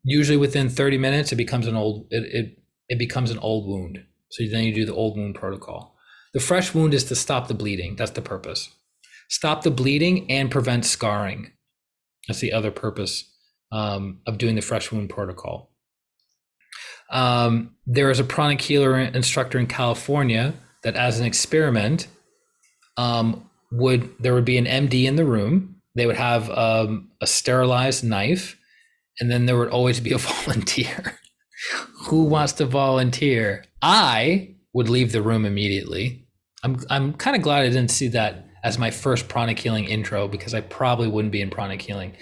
Usually within 30 minutes, it becomes an old wound. So then you do the old wound protocol. The fresh wound is to stop the bleeding. That's the purpose. Stop the bleeding and prevent scarring. That's the other purpose of doing the fresh wound protocol. There is a pranic healer instructor in California that, as an experiment, there would be an MD in the room. They would have a sterilized knife, and then there would always be a volunteer. Who wants to volunteer? I would leave the room immediately. I'm kind of glad I didn't see that as my first pranic healing intro, because I probably wouldn't be in pranic healing.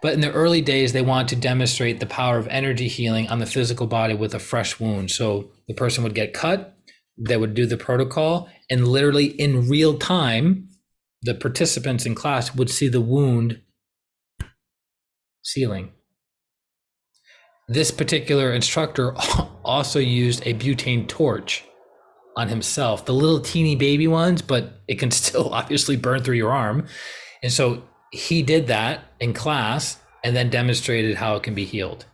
But in the early days, they wanted to demonstrate the power of energy healing on the physical body with a fresh wound. So the person would get cut, they would do the protocol, and literally in real time, the participants in class would see the wound sealing. This particular instructor also used a butane torch on himself, the little teeny baby ones, but it can still obviously burn through your arm. And so he did that in class and then demonstrated how it can be healed.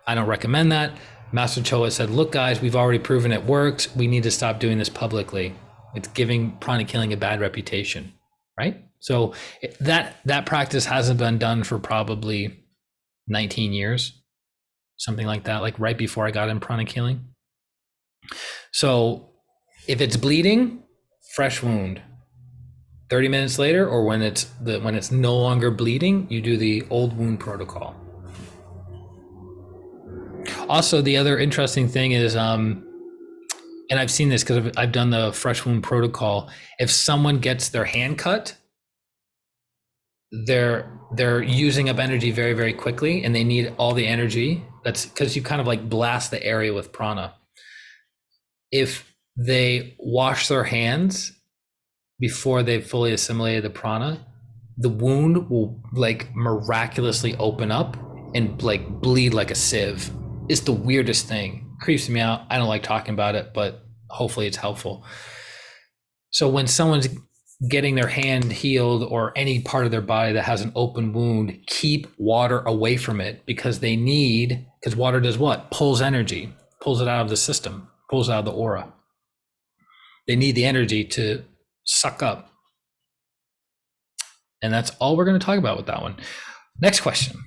I don't recommend that. Master Choa said, look, guys, we've already proven it works. We need to stop doing this publicly. It's giving pranic healing a bad reputation, right? So that practice hasn't been done for probably 19 years, something like that, like right before I got in pranic healing. So if it's bleeding, fresh wound. 30 minutes later, or when it's no longer bleeding, you do the old wound protocol. Also, the other interesting thing is, and I've seen this because I've done the fresh wound protocol. If someone gets their hand cut, they're using up energy very, very quickly, and they need all the energy. That's because you kind of like blast the area with prana. If they wash their hands before they've fully assimilated the prana, the wound will like miraculously open up and like bleed like a sieve. It's the weirdest thing. Creeps me out. I don't like talking about it, but hopefully it's helpful. So when someone's getting their hand healed or any part of their body that has an open wound, keep water away from it, because water does what? Pulls energy, pulls it out of the system, pulls it out of the aura. They need the energy to suck up. And that's all we're going to talk about with that one. Next question.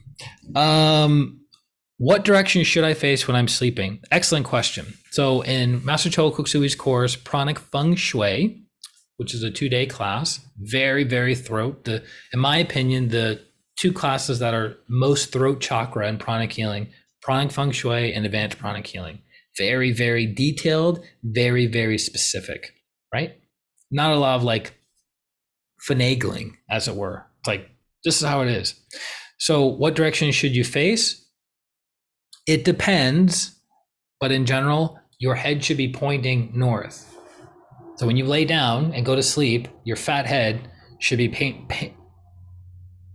What direction should I face when I'm sleeping? Excellent question. So in Master Choa Kok Sui's course, Pranic Feng Shui, which is a 2-day class, very, very throat. In my opinion, the two classes that are most throat chakra in pranic healing, Pranic Feng Shui and Advanced Pranic Healing. Very, very detailed, very, very specific, right? Not a lot of like finagling, as it were. It's like, this is how it is. So what direction should you face? It depends, but in general, your head should be pointing north. So when you lay down and go to sleep, your fat head should be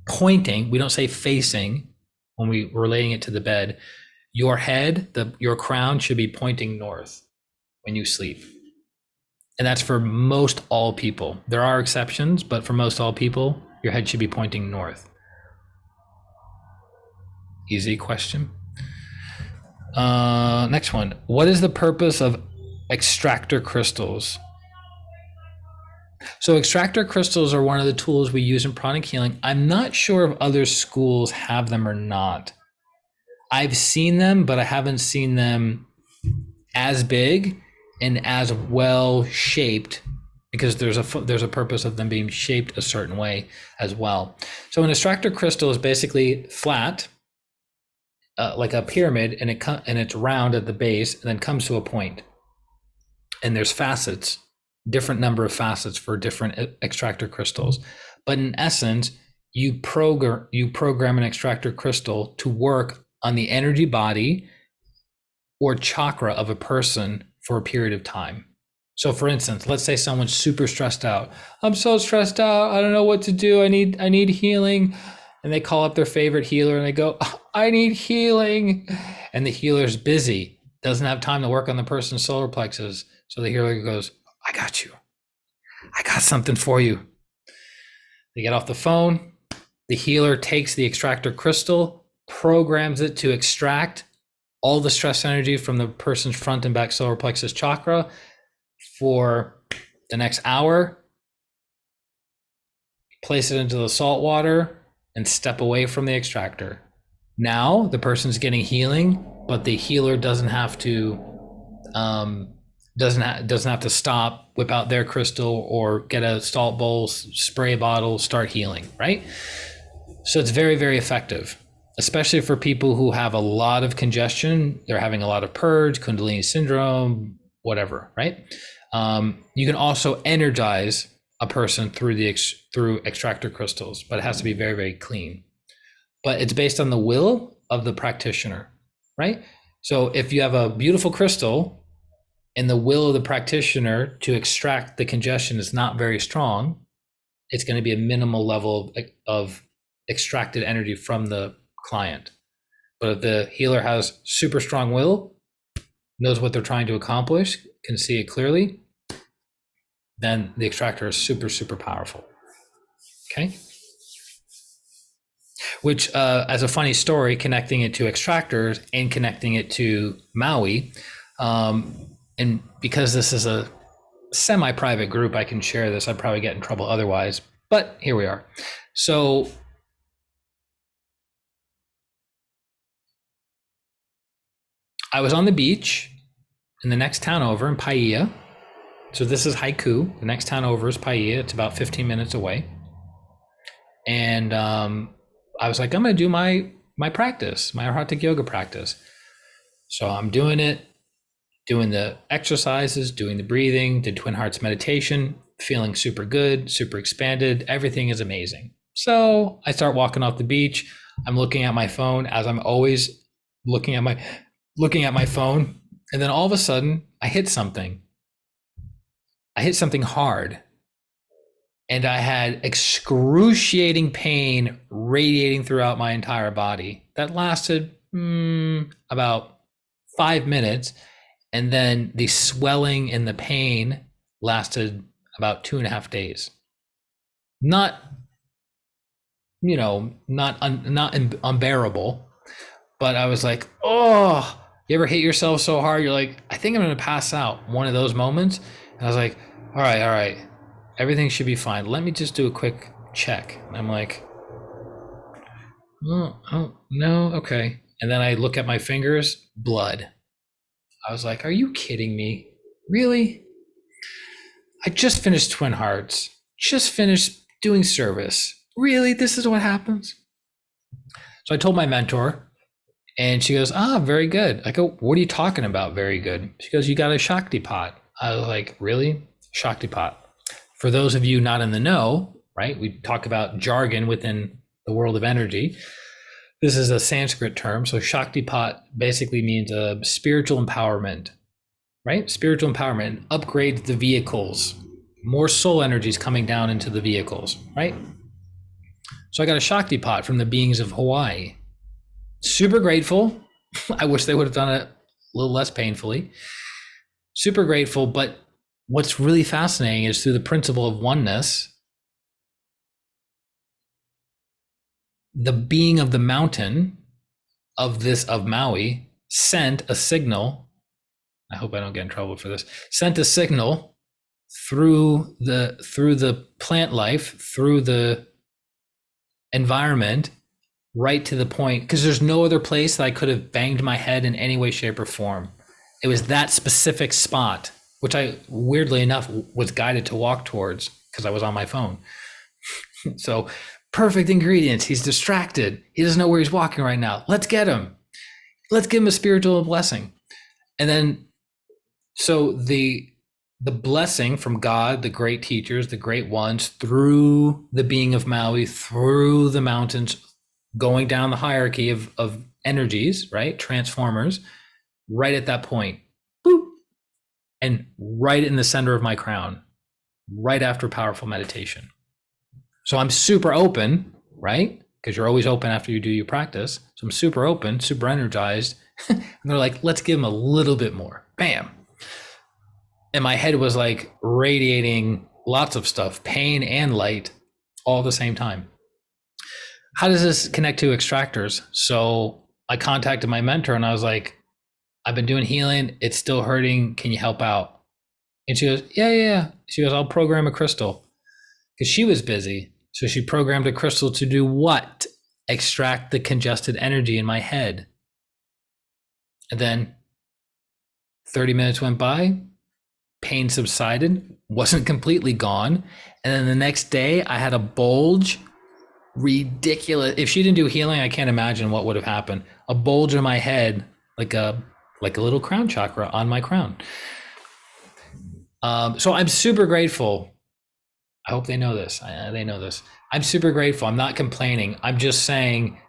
pointing. We don't say facing when we're relating it to the bed. Your head, your crown should be pointing north when you sleep. And that's for most all people. There are exceptions, but for most all people, your head should be pointing north. Easy question. Next one. What is the purpose of extractor crystals? So extractor crystals are one of the tools we use in pranic healing. I'm not sure if other schools have them or not. I've seen them, but I haven't seen them as big and as well shaped, because there's a purpose of them being shaped a certain way as well. So an extractor crystal is basically flat, like a pyramid, and it's round at the base, and then comes to a point. And there's facets, different number of facets for different extractor crystals. But in essence, you program an extractor crystal to work on the energy body or chakra of a person for a period of time. So for instance, let's say someone's super stressed out. I'm so stressed out. I don't know what to do. I need healing. And they call up their favorite healer and they go, I need healing. And the healer's busy, doesn't have time to work on the person's solar plexus. So the healer goes, I got you. I got something for you. They get off the phone. The healer takes the extractor crystal, programs it to extract all the stress energy from the person's front and back solar plexus chakra for the next hour, place it into the salt water, and step away from the extractor. Now the person's getting healing, but the healer doesn't have to stop, whip out their crystal, or get a salt bowl, spray bottle, start healing, right? So it's very, very effective, especially for people who have a lot of congestion. They're having a lot of purge, Kundalini syndrome, whatever, right? You can also energize a person through extractor crystals, but it has to be very, very clean. But it's based on the will of the practitioner, right? So if you have a beautiful crystal and the will of the practitioner to extract the congestion is not very strong, it's going to be a minimal level of extracted energy from the client. But if the healer has super strong will, knows what they're trying to accomplish, can see it clearly, then the extractor is super, super powerful. Okay. Which, as a funny story, connecting it to extractors and connecting it to Maui, and because this is a semi-private group, I can share this. I'd probably get in trouble otherwise. But here we are. So I was on the beach in the next town over in Paia. So this is Haiku. The next town over is Paia. It's about 15 minutes away. And I was like, I'm going to do my practice, my Arhatic yoga practice. So I'm doing it, doing the exercises, doing the breathing, did Twin Hearts meditation, feeling super good, super expanded. Everything is amazing. So I start walking off the beach. I'm looking at my phone, as I'm always looking at my phone. And then all of a sudden I hit something. I hit something hard. And I had excruciating pain radiating throughout my entire body. That lasted about 5 minutes. And then the swelling and the pain lasted about 2.5 days. Not unbearable, but I was like, oh, you ever hit yourself so hard? You're like, I think I'm going to pass out. One of those moments. And I was like, all right. Everything should be fine. Let me just do a quick check. And I'm like, oh, no, okay. And then I look at my fingers, blood. I was like, are you kidding me? Really? I just finished Twin Hearts, just finished doing service. Really? This is what happens? So I told my mentor, and she goes, very good. I go, what are you talking about? Very good. She goes, you got a Shakti pot. I was like, really? Shakti pot. For those of you not in the know, right? We talk about jargon within the world of energy. This is a Sanskrit term. So Shaktipat basically means a spiritual empowerment, right? Spiritual empowerment upgrades the vehicles, more soul energies coming down into the vehicles, right? So I got a Shaktipat from the beings of Hawaii. Super grateful. I wish they would have done it a little less painfully. Super grateful. But what's really fascinating is through the principle of oneness, the being of the mountain of Maui sent a signal. I hope I don't get in trouble for this. Sent a signal through the plant life, through the environment, right to the point, because there's no other place that I could have banged my head in any way, shape, or form. It was that specific spot, which I, weirdly enough, was guided to walk towards because I was on my phone. So perfect ingredients. He's distracted. He doesn't know where he's walking right now. Let's get him. Let's give him a spiritual blessing. And then, so the blessing from God, the great teachers, the great ones, through the being of Maui, through the mountains, going down the hierarchy of energies, right? Transformers, right at that point, boop, and right in the center of my crown, right after powerful meditation. So I'm super open, right? Because you're always open after you do your practice. So I'm super open, super energized. And they're like, let's give them a little bit more. Bam. And my head was like radiating lots of stuff, pain and light, all at the same time. How does this connect to extractors? So I contacted my mentor and I was like, I've been doing healing. It's still hurting. Can you help out? And she goes, yeah. She goes, I'll program a crystal. Because she was busy. So she programmed a crystal to do what? Extract the congested energy in my head. And then 30 minutes went by, pain subsided, wasn't completely gone. And then the next day I had a bulge, ridiculous. If she didn't do healing, I can't imagine what would have happened. A bulge in my head, like a little crown chakra on my crown. So I'm super grateful. I hope they know this. They know this. I'm super grateful. I'm not complaining. I'm just saying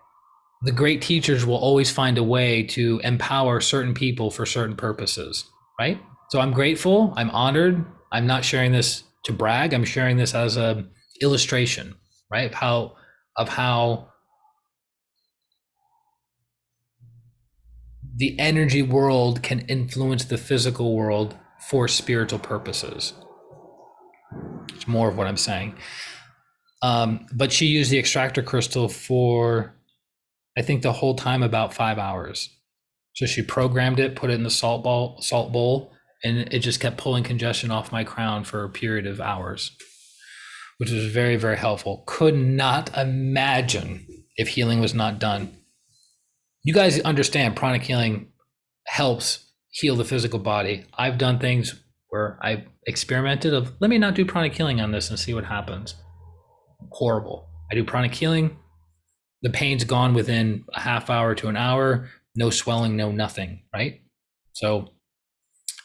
the great teachers will always find a way to empower certain people for certain purposes, right? So I'm grateful. I'm honored. I'm not sharing this to brag. I'm sharing this as a illustration, right? Of how the energy world can influence the physical world for spiritual purposes. It's more of what I'm saying. But she used the extractor crystal for, I think, the whole time about 5 hours. So she programmed it, put it in the salt bowl, and it just kept pulling congestion off my crown for a period of hours. which was very, very helpful. Could not imagine if healing was not done. You guys understand pranic healing helps heal the physical body. I've done things where I experimented of, let me not do pranic healing on this and see what happens. Horrible. I do pranic healing. The pain's gone within a half hour to an hour, no swelling, no nothing, right? So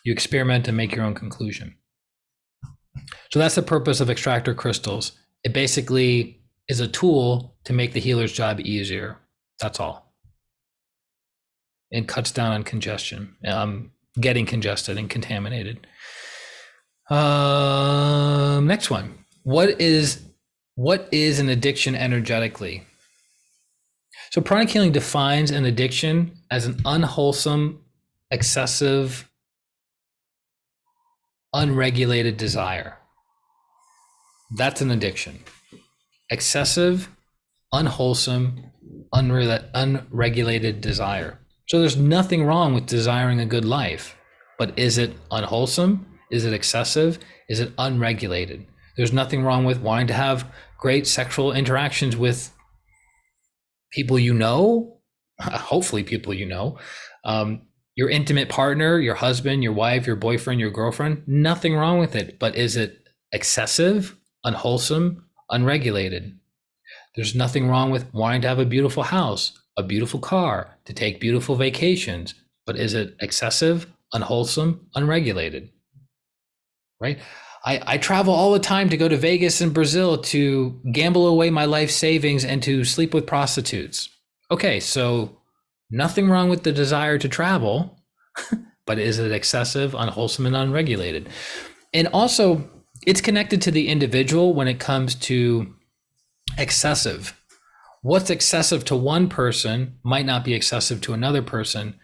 you experiment and make your own conclusion. So that's the purpose of extractor crystals. It basically is a tool to make the healer's job easier. That's all. It cuts down on congestion, getting congested and contaminated. Next one. What is an addiction energetically? So pranic healing defines an addiction as an unwholesome, excessive, unregulated desire. That's an addiction. Excessive, unwholesome, unregulated desire. So there's nothing wrong with desiring a good life, but is it unwholesome? Is it excessive? Is it unregulated? There's nothing wrong with wanting to have great sexual interactions with people you know, hopefully people you know, your intimate partner, your husband, your wife, your boyfriend, your girlfriend, nothing wrong with it. But is it excessive, unwholesome, unregulated? There's nothing wrong with wanting to have a beautiful house, a beautiful car, to take beautiful vacations. But is it excessive, unwholesome, unregulated? Right? I travel all the time to go to Vegas and Brazil to gamble away my life savings and to sleep with prostitutes. Okay, so nothing wrong with the desire to travel, but is it excessive, unwholesome, and unregulated? And also, it's connected to the individual when it comes to excessive. What's excessive to one person might not be excessive to another person.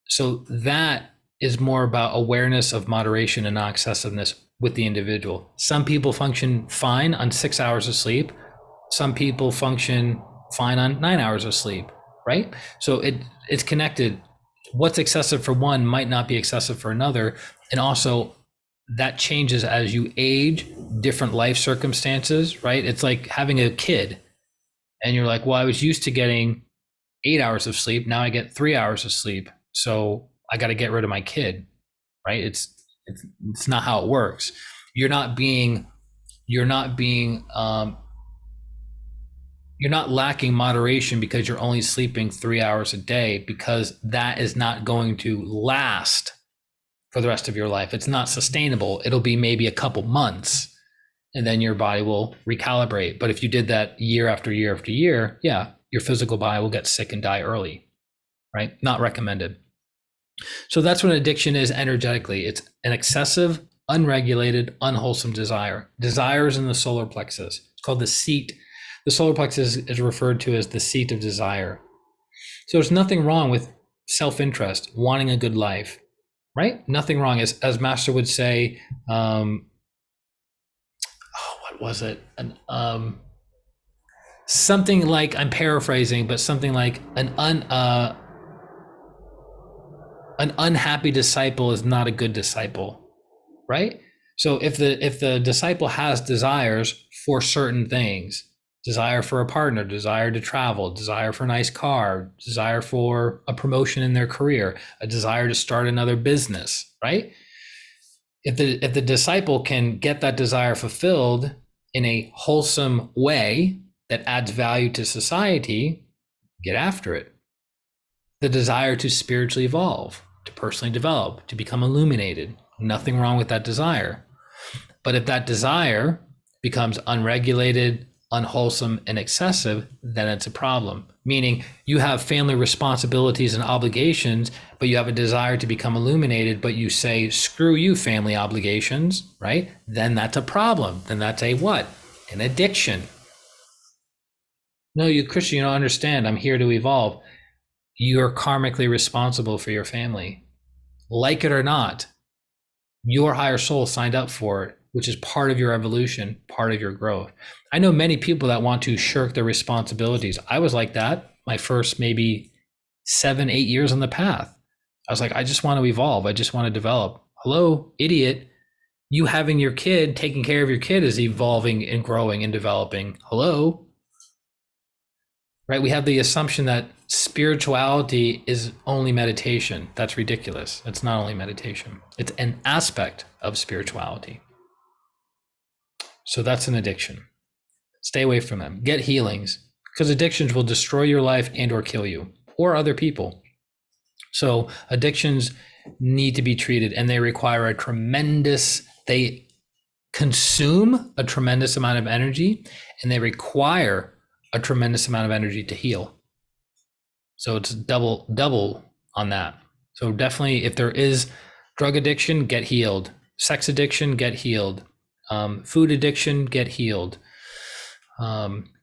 So that is more about awareness of moderation and non-excessiveness with the individual. Some people function fine on 6 hours of sleep. Some people function fine on 9 hours of sleep, right? So it's connected. What's excessive for one might not be excessive for another. And also that changes as you age, different life circumstances, right? It's like having a kid and you're like, well, I was used to getting 8 hours of sleep. Now I get 3 hours of sleep. So I got to get rid of my kid, right? It's not how it works. You're not lacking moderation because you're only sleeping 3 hours a day, because that is not going to last for the rest of your life. It's not sustainable. It'll be maybe a couple months and then your body will recalibrate. But if you did that year after year after year, yeah, your physical body will get sick and die early, right? Not recommended. So that's what addiction is energetically. It's an excessive, unregulated, unwholesome desire. Desire is in the solar plexus. It's called the seat. The solar plexus is referred to as the seat of desire. So there's nothing wrong with self-interest, wanting a good life, right? Nothing wrong. As Master would say, what was it? Something like, I'm paraphrasing, but something like an unhappy disciple is not a good disciple, right? So if the disciple has desires for certain things, desire for a partner, desire to travel, desire for a nice car, desire for a promotion in their career, a desire to start another business, right? If the disciple can get that desire fulfilled in a wholesome way that adds value to society, get after it. The desire to spiritually evolve, to personally develop, to become illuminated. Nothing wrong with that desire. But if that desire becomes unregulated, unwholesome, and excessive, then it's a problem. Meaning you have family responsibilities and obligations, but you have a desire to become illuminated, but you say, screw you, family obligations, right? Then that's a problem. Then that's a what? An addiction. No, you Christian, you don't understand. I'm here to evolve. You're karmically responsible for your family. Like it or not, your higher soul signed up for it, which is part of your evolution, part of your growth. I know many people that want to shirk their responsibilities. I was like that my first maybe 7-8 years on the path. I was like, I just want to evolve. I just want to develop. Hello, idiot. You having your kid, taking care of your kid is evolving and growing and developing. Hello? Right? We have the assumption that spirituality is only meditation. That's ridiculous. It's not only meditation. It's an aspect of spirituality. So that's an addiction. Stay away from them. Get healings, because addictions will destroy your life and or kill you or other people. So addictions need to be treated, and they require they consume a tremendous amount of energy, and they require a tremendous amount of energy to heal. So it's double on that. So definitely, if there is drug addiction, get healed. Sex addiction, get healed. Food addiction, get healed.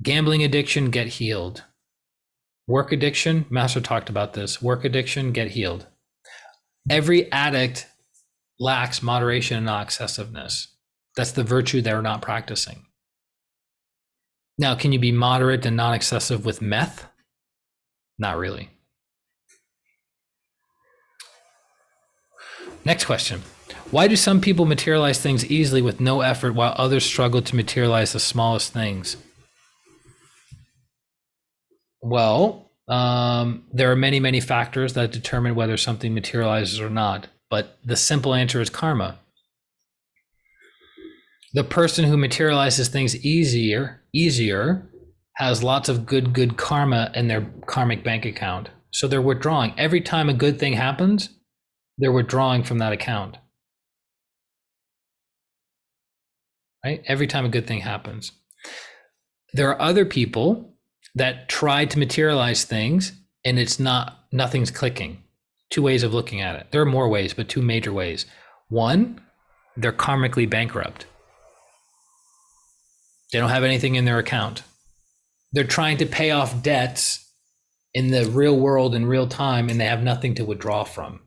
Gambling addiction, get healed. Work addiction, Master talked about this. Work addiction, get healed. Every addict lacks moderation and not excessiveness. That's the virtue they're not practicing. Now, can you be moderate and not excessive with meth? Not really. Next question. Why do some people materialize things easily with no effort while others struggle to materialize the smallest things? Well, there are many, many factors that determine whether something materializes or not, but the simple answer is karma. The person who materializes things easier has lots of good karma in their karmic bank account. So they're withdrawing. Every time a good thing happens, they're withdrawing from that account. Right? Every time a good thing happens. There are other people that try to materialize things and nothing's clicking. Two ways of looking at it. There are more ways, but two major ways. One, they're karmically bankrupt. They don't have anything in their account. They're trying to pay off debts in the real world in real time, and they have nothing to withdraw from.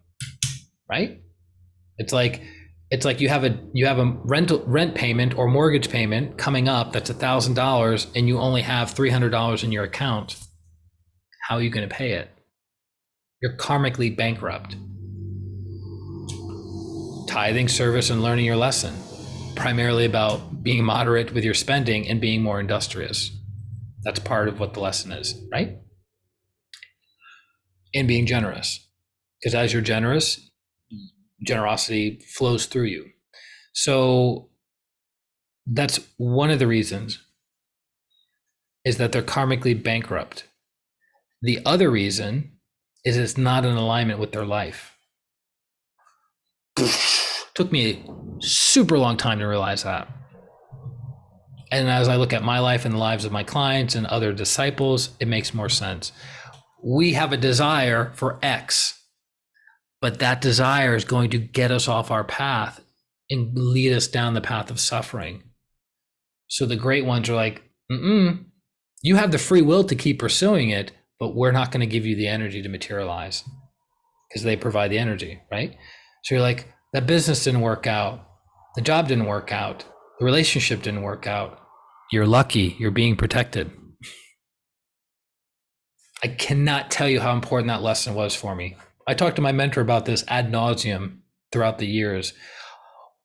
Right? It's like you have a rent payment or mortgage payment coming up that's $1,000, and you only have $300 in your account. How are you going to pay it? You're karmically bankrupt. Tithing, service, and learning your lesson. Primarily about being moderate with your spending and being more industrious. That's part of what the lesson is, right? And being generous. Because as you're generous, generosity flows through you. So that's one of the reasons, is that they're karmically bankrupt. The other reason is it's not in alignment with their life. Took me a super long time to realize that. And as I look at my life and the lives of my clients and other disciples, it makes more sense. We have a desire for X, but that desire is going to get us off our path and lead us down the path of suffering. So the great ones are like, you have the free will to keep pursuing it, but we're not going to give you the energy to materialize, because they provide the energy, right? So you're like, that business didn't work out. The job didn't work out. The relationship didn't work out. You're lucky. You're being protected. I cannot tell you how important that lesson was for me. I talked to my mentor about this ad nauseum throughout the years.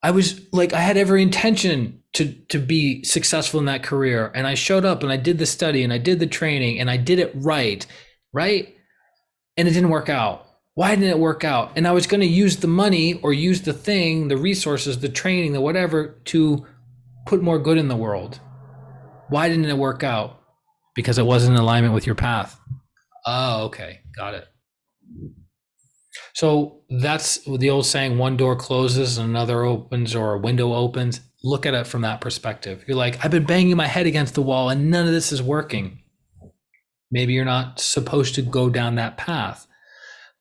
I was like, I had every intention to be successful in that career. And I showed up and I did the study and I did the training and I did it right? And it didn't work out. Why didn't it work out? And I was going to use the money or use the thing, the resources, the training, the whatever, to put more good in the world. Why didn't it work out? Because it wasn't in alignment with your path. Oh, okay. Got it. So that's the old saying, one door closes and another opens, or a window opens. Look at it from that perspective. You're like, I've been banging my head against the wall and none of this is working. Maybe you're not supposed to go down that path.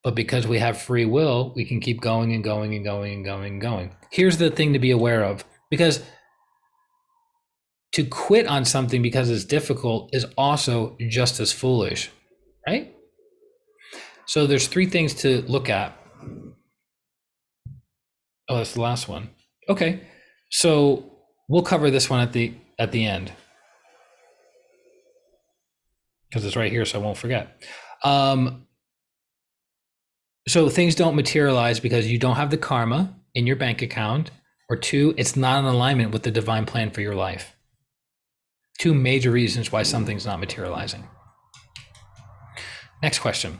But because we have free will, we can keep going and going and going and going and going. Here's the thing to be aware of, because to quit on something because it's difficult is also just as foolish, right? So there's three things to look at. Oh, that's the last one. Okay, so we'll cover this one at the end, because it's right here, so I won't forget. So things don't materialize because you don't have the karma in your bank account, or two, it's not in alignment with the divine plan for your life. Two major reasons why something's not materializing. Next question.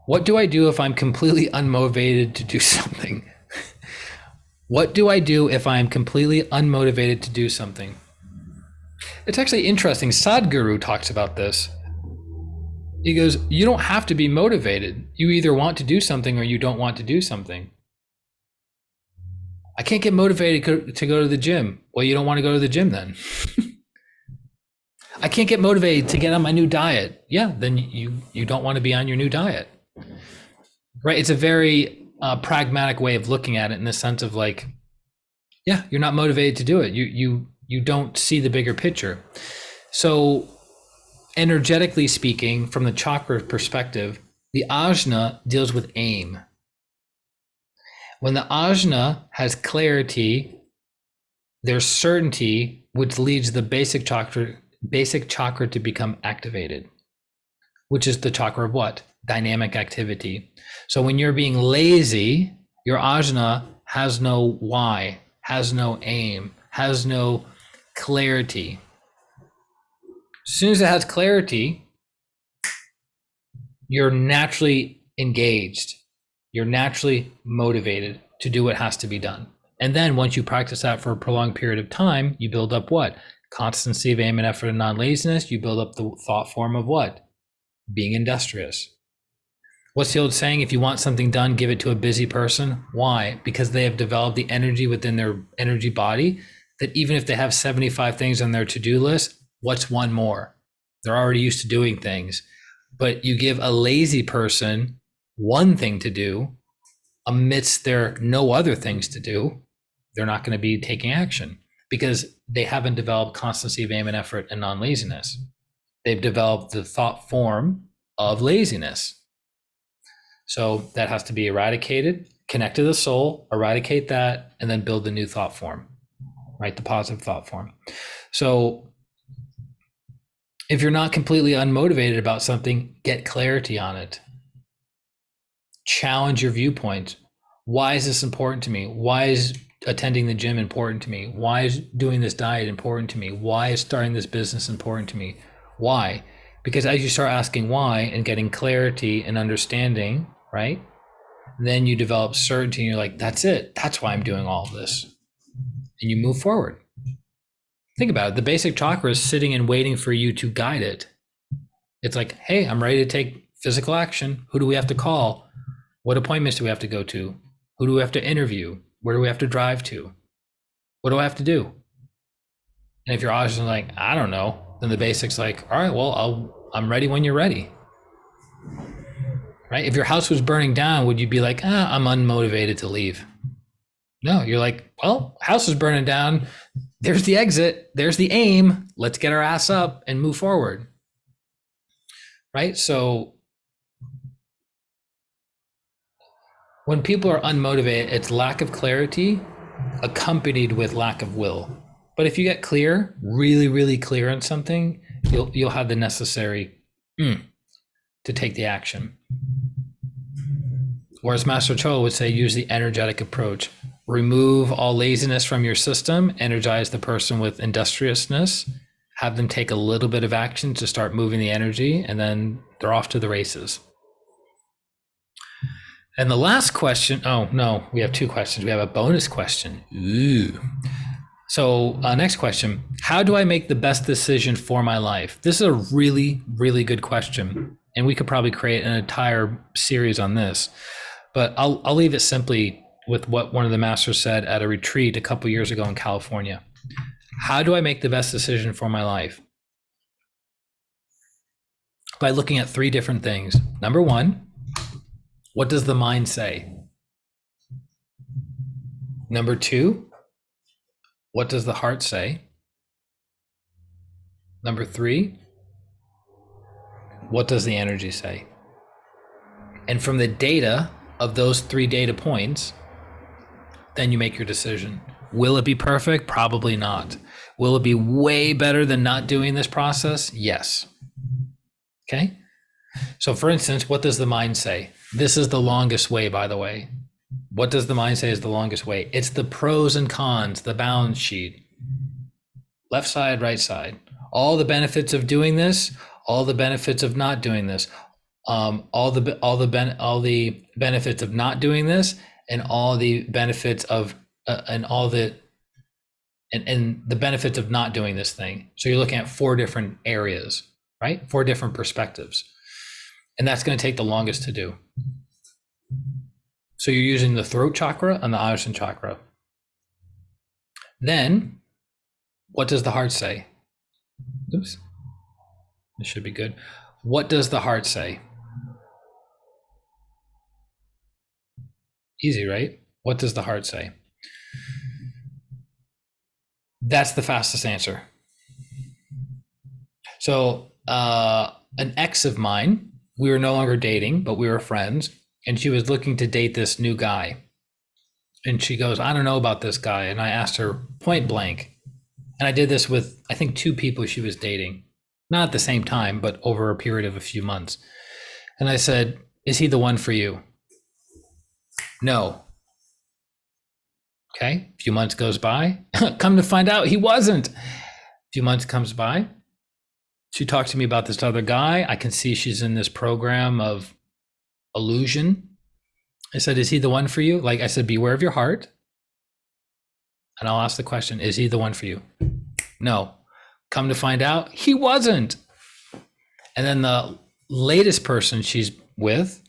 What do I do if I'm completely unmotivated to do something? What do I do if I am completely unmotivated to do something? It's actually interesting. Sadhguru talks about this. He goes, you don't have to be motivated. You either want to do something or you don't want to do something. I can't get motivated to go to the gym. Well, you don't want to go to the gym then. I can't get motivated to get on my new diet. Yeah, then you don't want to be on your new diet. Right? It's a very pragmatic way of looking at it, in the sense of like, yeah, you're not motivated to do it. You don't see the bigger picture. So energetically speaking, from the chakra perspective, the ajna deals with aim. When the ajna has clarity, there's certainty, which leads the basic chakra to become activated, which is the chakra of what? Dynamic activity. So when you're being lazy, your ajna has no why, has no aim, has no clarity. As soon as it has clarity, you're naturally engaged. You're naturally motivated to do what has to be done. And then once you practice that for a prolonged period of time, you build up what? Constancy of aim and effort and non-laziness. You build up the thought form of what? Being industrious. What's the old saying? If you want something done, give it to a busy person. Why? Because they have developed the energy within their energy body that even if they have 75 things on their to-do list, what's one more? They're already used to doing things. But you give a lazy person one thing to do amidst their no other things to do, they're not going to be taking action because they haven't developed constancy of aim and effort and non-laziness. They've developed the thought form of laziness. So that has to be eradicated, connect to the soul, eradicate that, and then build the new thought form, right? The positive thought form. So if you're not completely unmotivated about something, get clarity on it. Challenge your viewpoint. Why is this important to me? Why is attending the gym important to me? Why is doing this diet important to me? Why is starting this business important to me? Why? Because as you start asking why and getting clarity and understanding, right? Then you develop certainty and you're like, that's it. That's why I'm doing all of this. And you move forward. Think about it. The basic chakra is sitting and waiting for you to guide it. It's like, hey, I'm ready to take physical action. Who do we have to call? What appointments do we have to go to? Who do we have to interview? Where do we have to drive to? What do I have to do? And if your eyes are like, I don't know, then the basic's like, all right, well, I'm ready when you're ready. Right? If your house was burning down, would you be like, I'm unmotivated to leave? No, you're like, well, house is burning down. There's the exit. There's the aim. Let's get our ass up and move forward. Right? So when people are unmotivated, it's lack of clarity accompanied with lack of will. But if you get clear, really, really clear on something, you'll have the necessary to take the action. Whereas Master Cho would say, use the energetic approach. Remove all laziness from your system, energize the person with industriousness, have them take a little bit of action to start moving the energy, and then they're off to the races. And the last question, oh no, we have two questions. We have a bonus question. Ooh. So next question, how do I make the best decision for my life? This is a really, really good question. And we could probably create an entire series on this, but I'll leave it simply with what one of the masters said at a retreat a couple years ago in California. How do I make the best decision for my life? By looking at three different things. Number one, what does the mind say? Number two, what does the heart say? Number three, what does the energy say? And from the data of those three data points, then you make your decision. Will it be perfect? Probably not. Will it be way better than not doing this process? Yes. Okay. So for instance, what does the mind say? This is the longest way, by the way. What does the mind say is the longest way? It's the pros and cons, the balance sheet. Left side, right side. All the benefits of doing this, all the benefits of not doing this. All the benefits of not doing this, and all the benefits of and the benefits of not doing this thing. So you're looking at 4 different areas, right? 4 different perspectives. And that's going to take the longest to do. So you're using the throat chakra and the Ajna chakra. Then, what does the heart say? Oops. This should be good. What does the heart say? Easy, right? What does the heart say? That's the fastest answer. So an ex of mine, we were no longer dating, but we were friends, and she was looking to date this new guy. And she goes, I don't know about this guy. And I asked her point blank. And I did this with, I think, 2 people she was dating, not at the same time, but over a period of a few months. And I said, is he the one for you? No. Okay, a few months goes by. Come to find out, he wasn't. A few months comes by. She talks to me about this other guy. I can see she's in this program of illusion. I said, is he the one for you? Like I said, beware of your heart. And I'll ask the question, is he the one for you? No. Come to find out, he wasn't. And then the latest person she's with,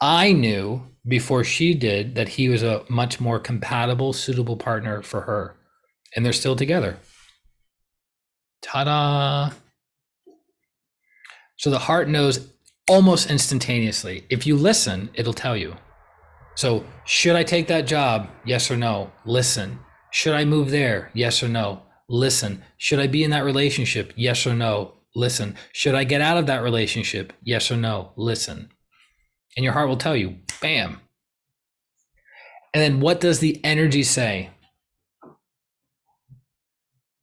I knew before she did that he was a much more compatible, suitable partner for her. And they're still together. Ta-da. So the heart knows almost instantaneously. If you listen, it'll tell you. So should I take that job? Yes or no? Listen. Should I move there? Yes or no? Listen. Should I be in that relationship? Yes or no? Listen. Should I get out of that relationship? Yes or no? Listen. And your heart will tell you, bam. And then what does the energy say?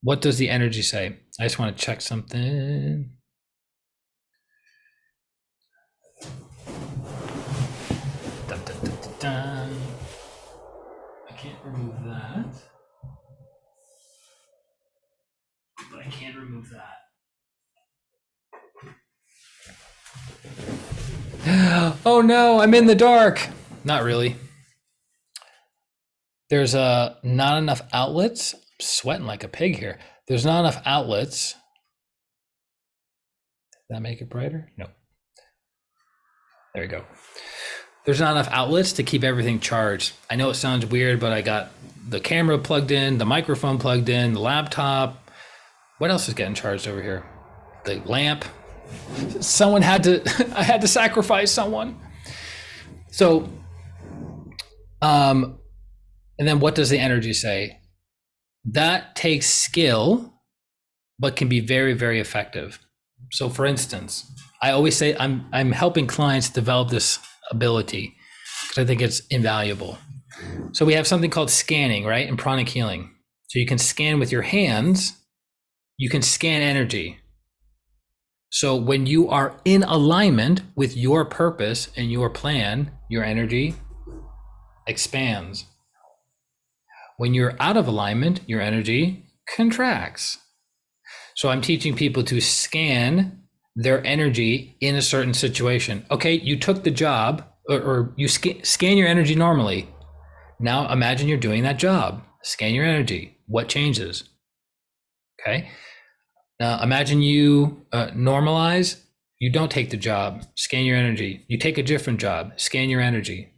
What does the energy say? I just want to check something. Dun, dun, dun, dun, dun. I can't remove that. But I can remove that. Oh no, I'm in the dark. Not really. There's not enough outlets. I'm sweating like a pig here. There's not enough outlets. Did that make it brighter? No. There we go. There's not enough outlets to keep everything charged. I know it sounds weird, but I got the camera plugged in, the microphone plugged in, the laptop. What else is getting charged over here? The lamp. I had to sacrifice someone. So, and then what does the energy say? That takes skill, but can be very, very effective. So for instance, I always say I'm helping clients develop this ability because I think it's invaluable. So we have something called scanning, right? In Pranic Healing. So you can scan with your hands, you can scan energy. So when you are in alignment with your purpose and your plan, your energy expands. When you're out of alignment, your energy contracts. So I'm teaching people to scan their energy in a certain situation. Okay, you took the job or you scan your energy normally. Now imagine you're doing that job. Scan your energy. What changes? Okay. Now imagine you normalize. You don't take the job. Scan your energy. You take a different job. Scan your energy.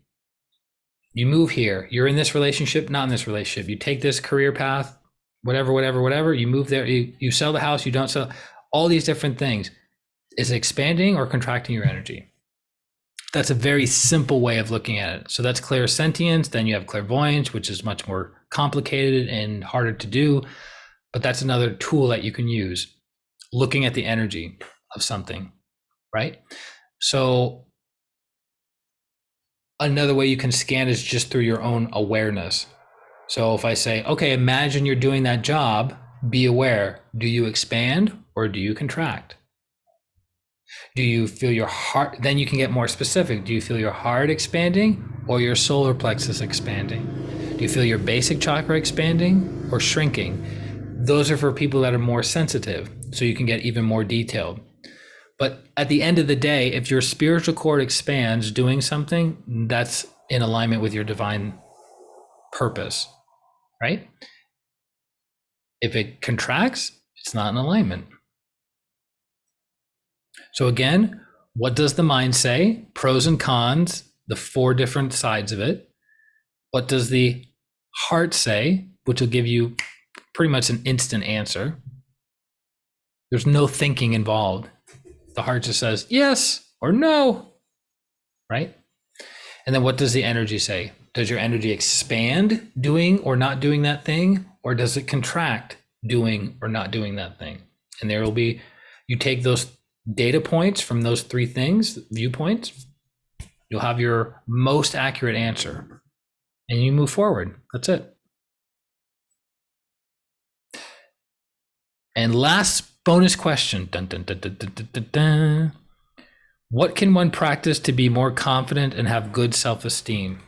You move here. You're in this relationship, not in this relationship. You take this career path, whatever. You move there. You sell the house. You don't sell. All these different things. Is it expanding or contracting your energy? That's a very simple way of looking at it. So that's clairsentience. Then you have clairvoyance, which is much more complicated and harder to do. But that's another tool that you can use, looking at the energy of something, right? So another way you can scan is just through your own awareness. So if I say, okay, imagine you're doing that job, be aware. Do you expand or do you contract? Do you feel your heart? Then you can get more specific. Do you feel your heart expanding or your solar plexus expanding? Do you feel your basic chakra expanding or shrinking? Those are for people that are more sensitive, so you can get even more detailed. But at the end of the day, if your spiritual cord expands doing something, that's in alignment with your divine purpose, right? If it contracts, it's not in alignment. So again, what does the mind say? Pros and cons, the 4 different sides of it. What does the heart say, which will give you pretty much an instant answer? There's no thinking involved. The heart just says yes or no, right? And then what does the energy say? Does your energy expand doing or not doing that thing? Or does it contract doing or not doing that thing? And there will be, you take those data points from those 3 things, viewpoints, you'll have your most accurate answer and you move forward. That's it. And last bonus question. Dun, dun, dun, dun, dun, dun, dun. What can one practice to be more confident and have good self-esteem?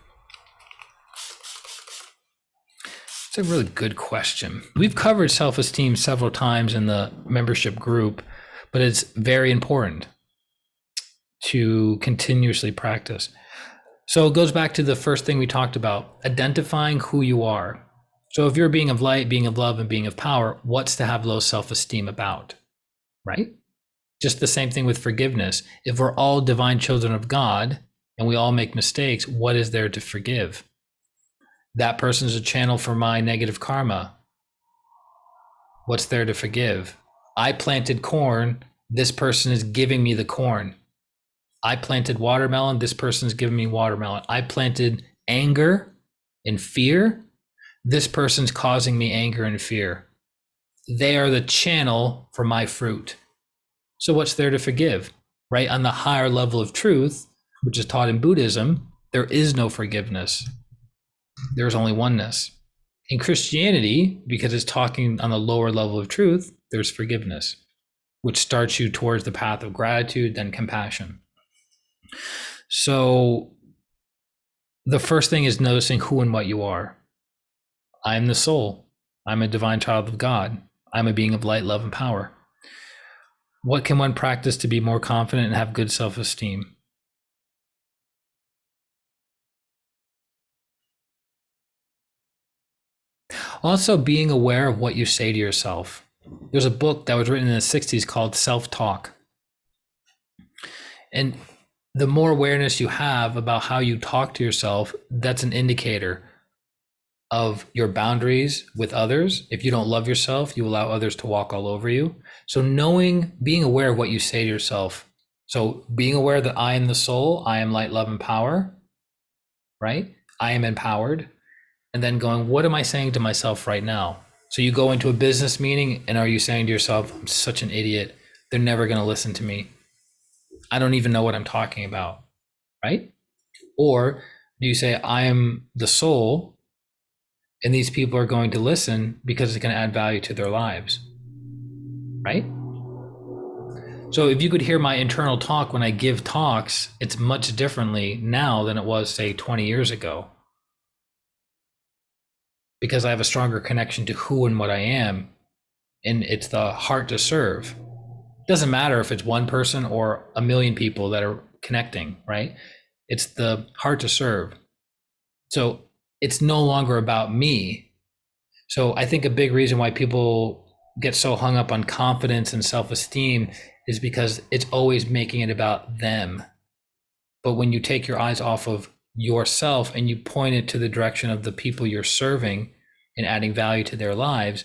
It's a really good question. We've covered self-esteem several times in the membership group, but it's very important to continuously practice. So it goes back to the first thing we talked about, identifying who you are. So if you're a being of light, being of love, and being of power, what's to have low self-esteem about, right? Just the same thing with forgiveness. If we're all divine children of God and we all make mistakes, what is there to forgive? That person's a channel for my negative karma. What's there to forgive? I planted corn. This person is giving me the corn. I planted watermelon. This person is giving me watermelon. I planted anger and fear. This person's causing me anger and fear. They are the channel for my fruit. So what's there to forgive, right? On the higher level of truth, which is taught in Buddhism, there is no forgiveness. There's only oneness. In Christianity, because it's talking on the lower level of truth, there's forgiveness, which starts you towards the path of gratitude, then compassion. So the first thing is noticing who and what you are. I'm the soul. I'm a divine child of God. I'm a being of light, love, and power. What can one practice to be more confident and have good self-esteem? Also, being aware of what you say to yourself. There's a book that was written in the 60s called Self-Talk. And the more awareness you have about how you talk to yourself, that's an indicator of your boundaries with others. If you don't love yourself, you allow others to walk all over you. So being aware of what you say to yourself. So being aware that I am the soul, I am light, love, and power, right? I am empowered. And then going, what am I saying to myself right now? So you go into a business meeting and are you saying to yourself, I'm such an idiot. They're never going to listen to me. I don't even know what I'm talking about, right? Or do you say, I am the soul, and these people are going to listen because it's going to add value to their lives, right? So if you could hear my internal talk when I give talks, it's much differently now than it was, say, 20 years ago. Because I have a stronger connection to who and what I am, and it's the heart to serve. It doesn't matter if it's one person or a million people that are connecting, right? It's the heart to serve. So it's no longer about me. So I think a big reason why people get so hung up on confidence and self-esteem is because it's always making it about them. But when you take your eyes off of yourself and you point it to the direction of the people you're serving and adding value to their lives,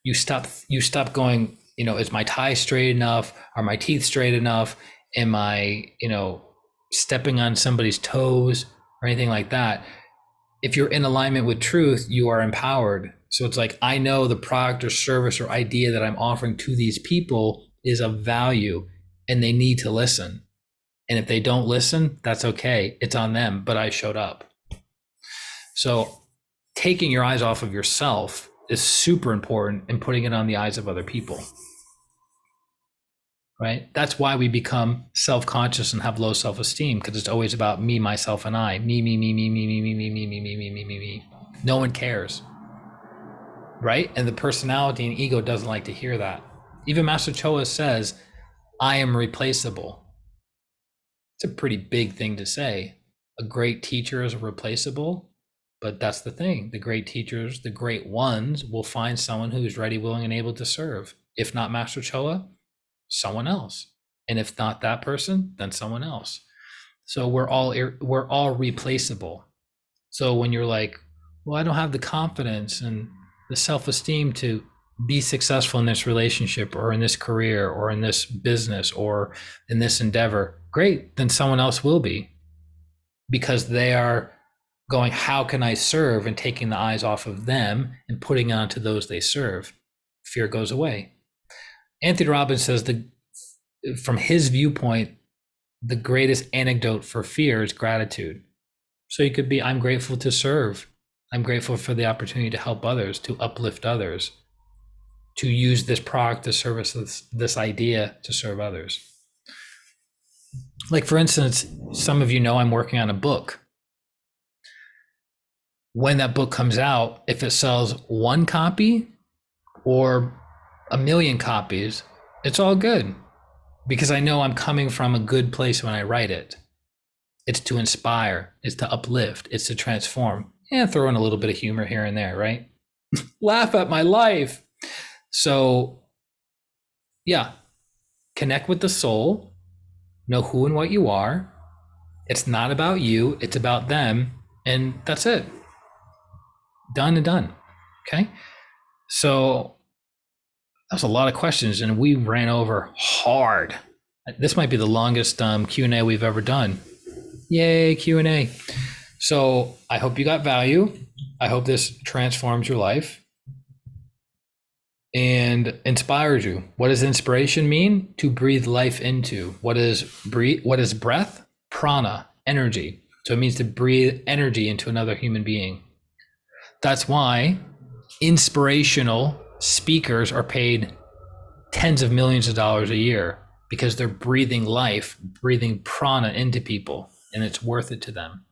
you stop going, is my tie straight enough? Are my teeth straight enough? Am I, stepping on somebody's toes or anything like that? If you're in alignment with truth, you are empowered. So it's like, I know the product or service or idea that I'm offering to these people is of value and they need to listen. And if they don't listen, that's okay. It's on them, but I showed up. So taking your eyes off of yourself is super important and putting it on the eyes of other people. right? That's why we become self-conscious and have low self-esteem, because it's always about me, myself, and I. Me, me, me, me, me, me, me, me, me, me, me, me, me, me, me. No one cares, right? And the personality and ego doesn't like to hear that. Even Master Choa says, I am replaceable. It's a pretty big thing to say. A great teacher is replaceable, but that's the thing. The great teachers, the great ones, will find someone who is ready, willing, and able to serve. If not Master Choa, someone else. And if not that person, then someone else. So we're all replaceable. So when you're like, well, I don't have the confidence and the self-esteem to be successful in this relationship or in this career or in this business or in this endeavor, great, then someone else will be, because they are going, how can I serve, and taking the eyes off of them and putting it onto those they serve. Fear goes away. Anthony Robbins says from his viewpoint, the greatest antidote for fear is gratitude. So you could be, I'm grateful to serve. I'm grateful for the opportunity to help others, to uplift others, to use this product, this service, this idea to serve others. Like, for instance, some of you know I'm working on a book. When that book comes out, if it sells one copy or 1 million copies, it's all good, because I know I'm coming from a good place when I write it. It's to inspire, it's to uplift, it's to transform, and throw in a little bit of humor here and there, right? Laugh at my life. So yeah, connect with the soul, know who and what you are. It's not about you, it's about them, and that's it. Done and done. Okay. So that was a lot of questions, and we ran over hard. This might be the longest Q&A we've ever done. Yay, Q&A. So I hope you got value. I hope this transforms your life and inspires you. What does inspiration mean? To breathe life into. What is breath? Prana, energy. So it means to breathe energy into another human being. That's why inspirational speakers are paid tens of millions of dollars a year, because they're breathing life, breathing prana into people, and it's worth it to them.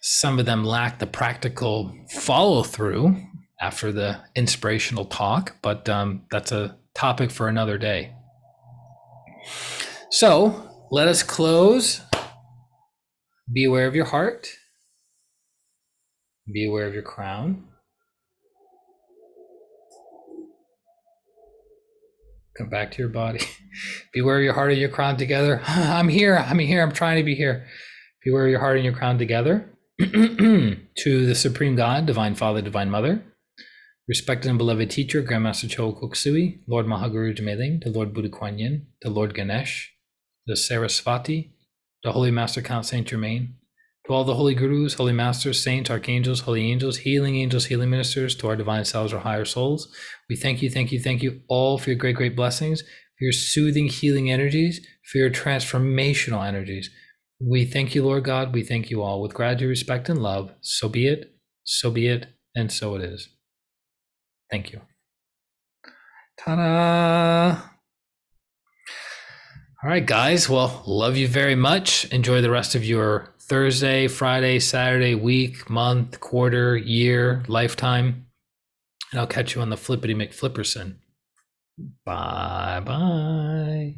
Some of them lack the practical follow through after the inspirational talk, but that's a topic for another day. So let us close. Be aware of your heart. Be aware of your crown. Come back to your body. Be aware of your heart and your crown together. I'm here. I'm trying to be here. Be aware of your heart and your crown together. To the Supreme God, Divine Father, Divine Mother, respected and beloved teacher, Grandmaster Choa Kok Sui, Lord Mahaguru Jmeling, to Lord Buddha Kuan Yin, to Lord Ganesh, to Sarasvati, to Holy Master Count Saint Germain, to all the holy gurus, holy masters, saints, archangels, holy angels, healing ministers, to our divine selves or higher souls, we thank you all for your great, great blessings, for your soothing, healing energies, for your transformational energies. We thank you, Lord God. We thank you all with gratitude, respect, and love. So be it, and so it is. Thank you. Ta-da! All right, guys. Well, love you very much. Enjoy the rest of your Thursday, Friday, Saturday, week, month, quarter, year, lifetime. And I'll catch you on the Flippity McFlipperson. Bye-bye.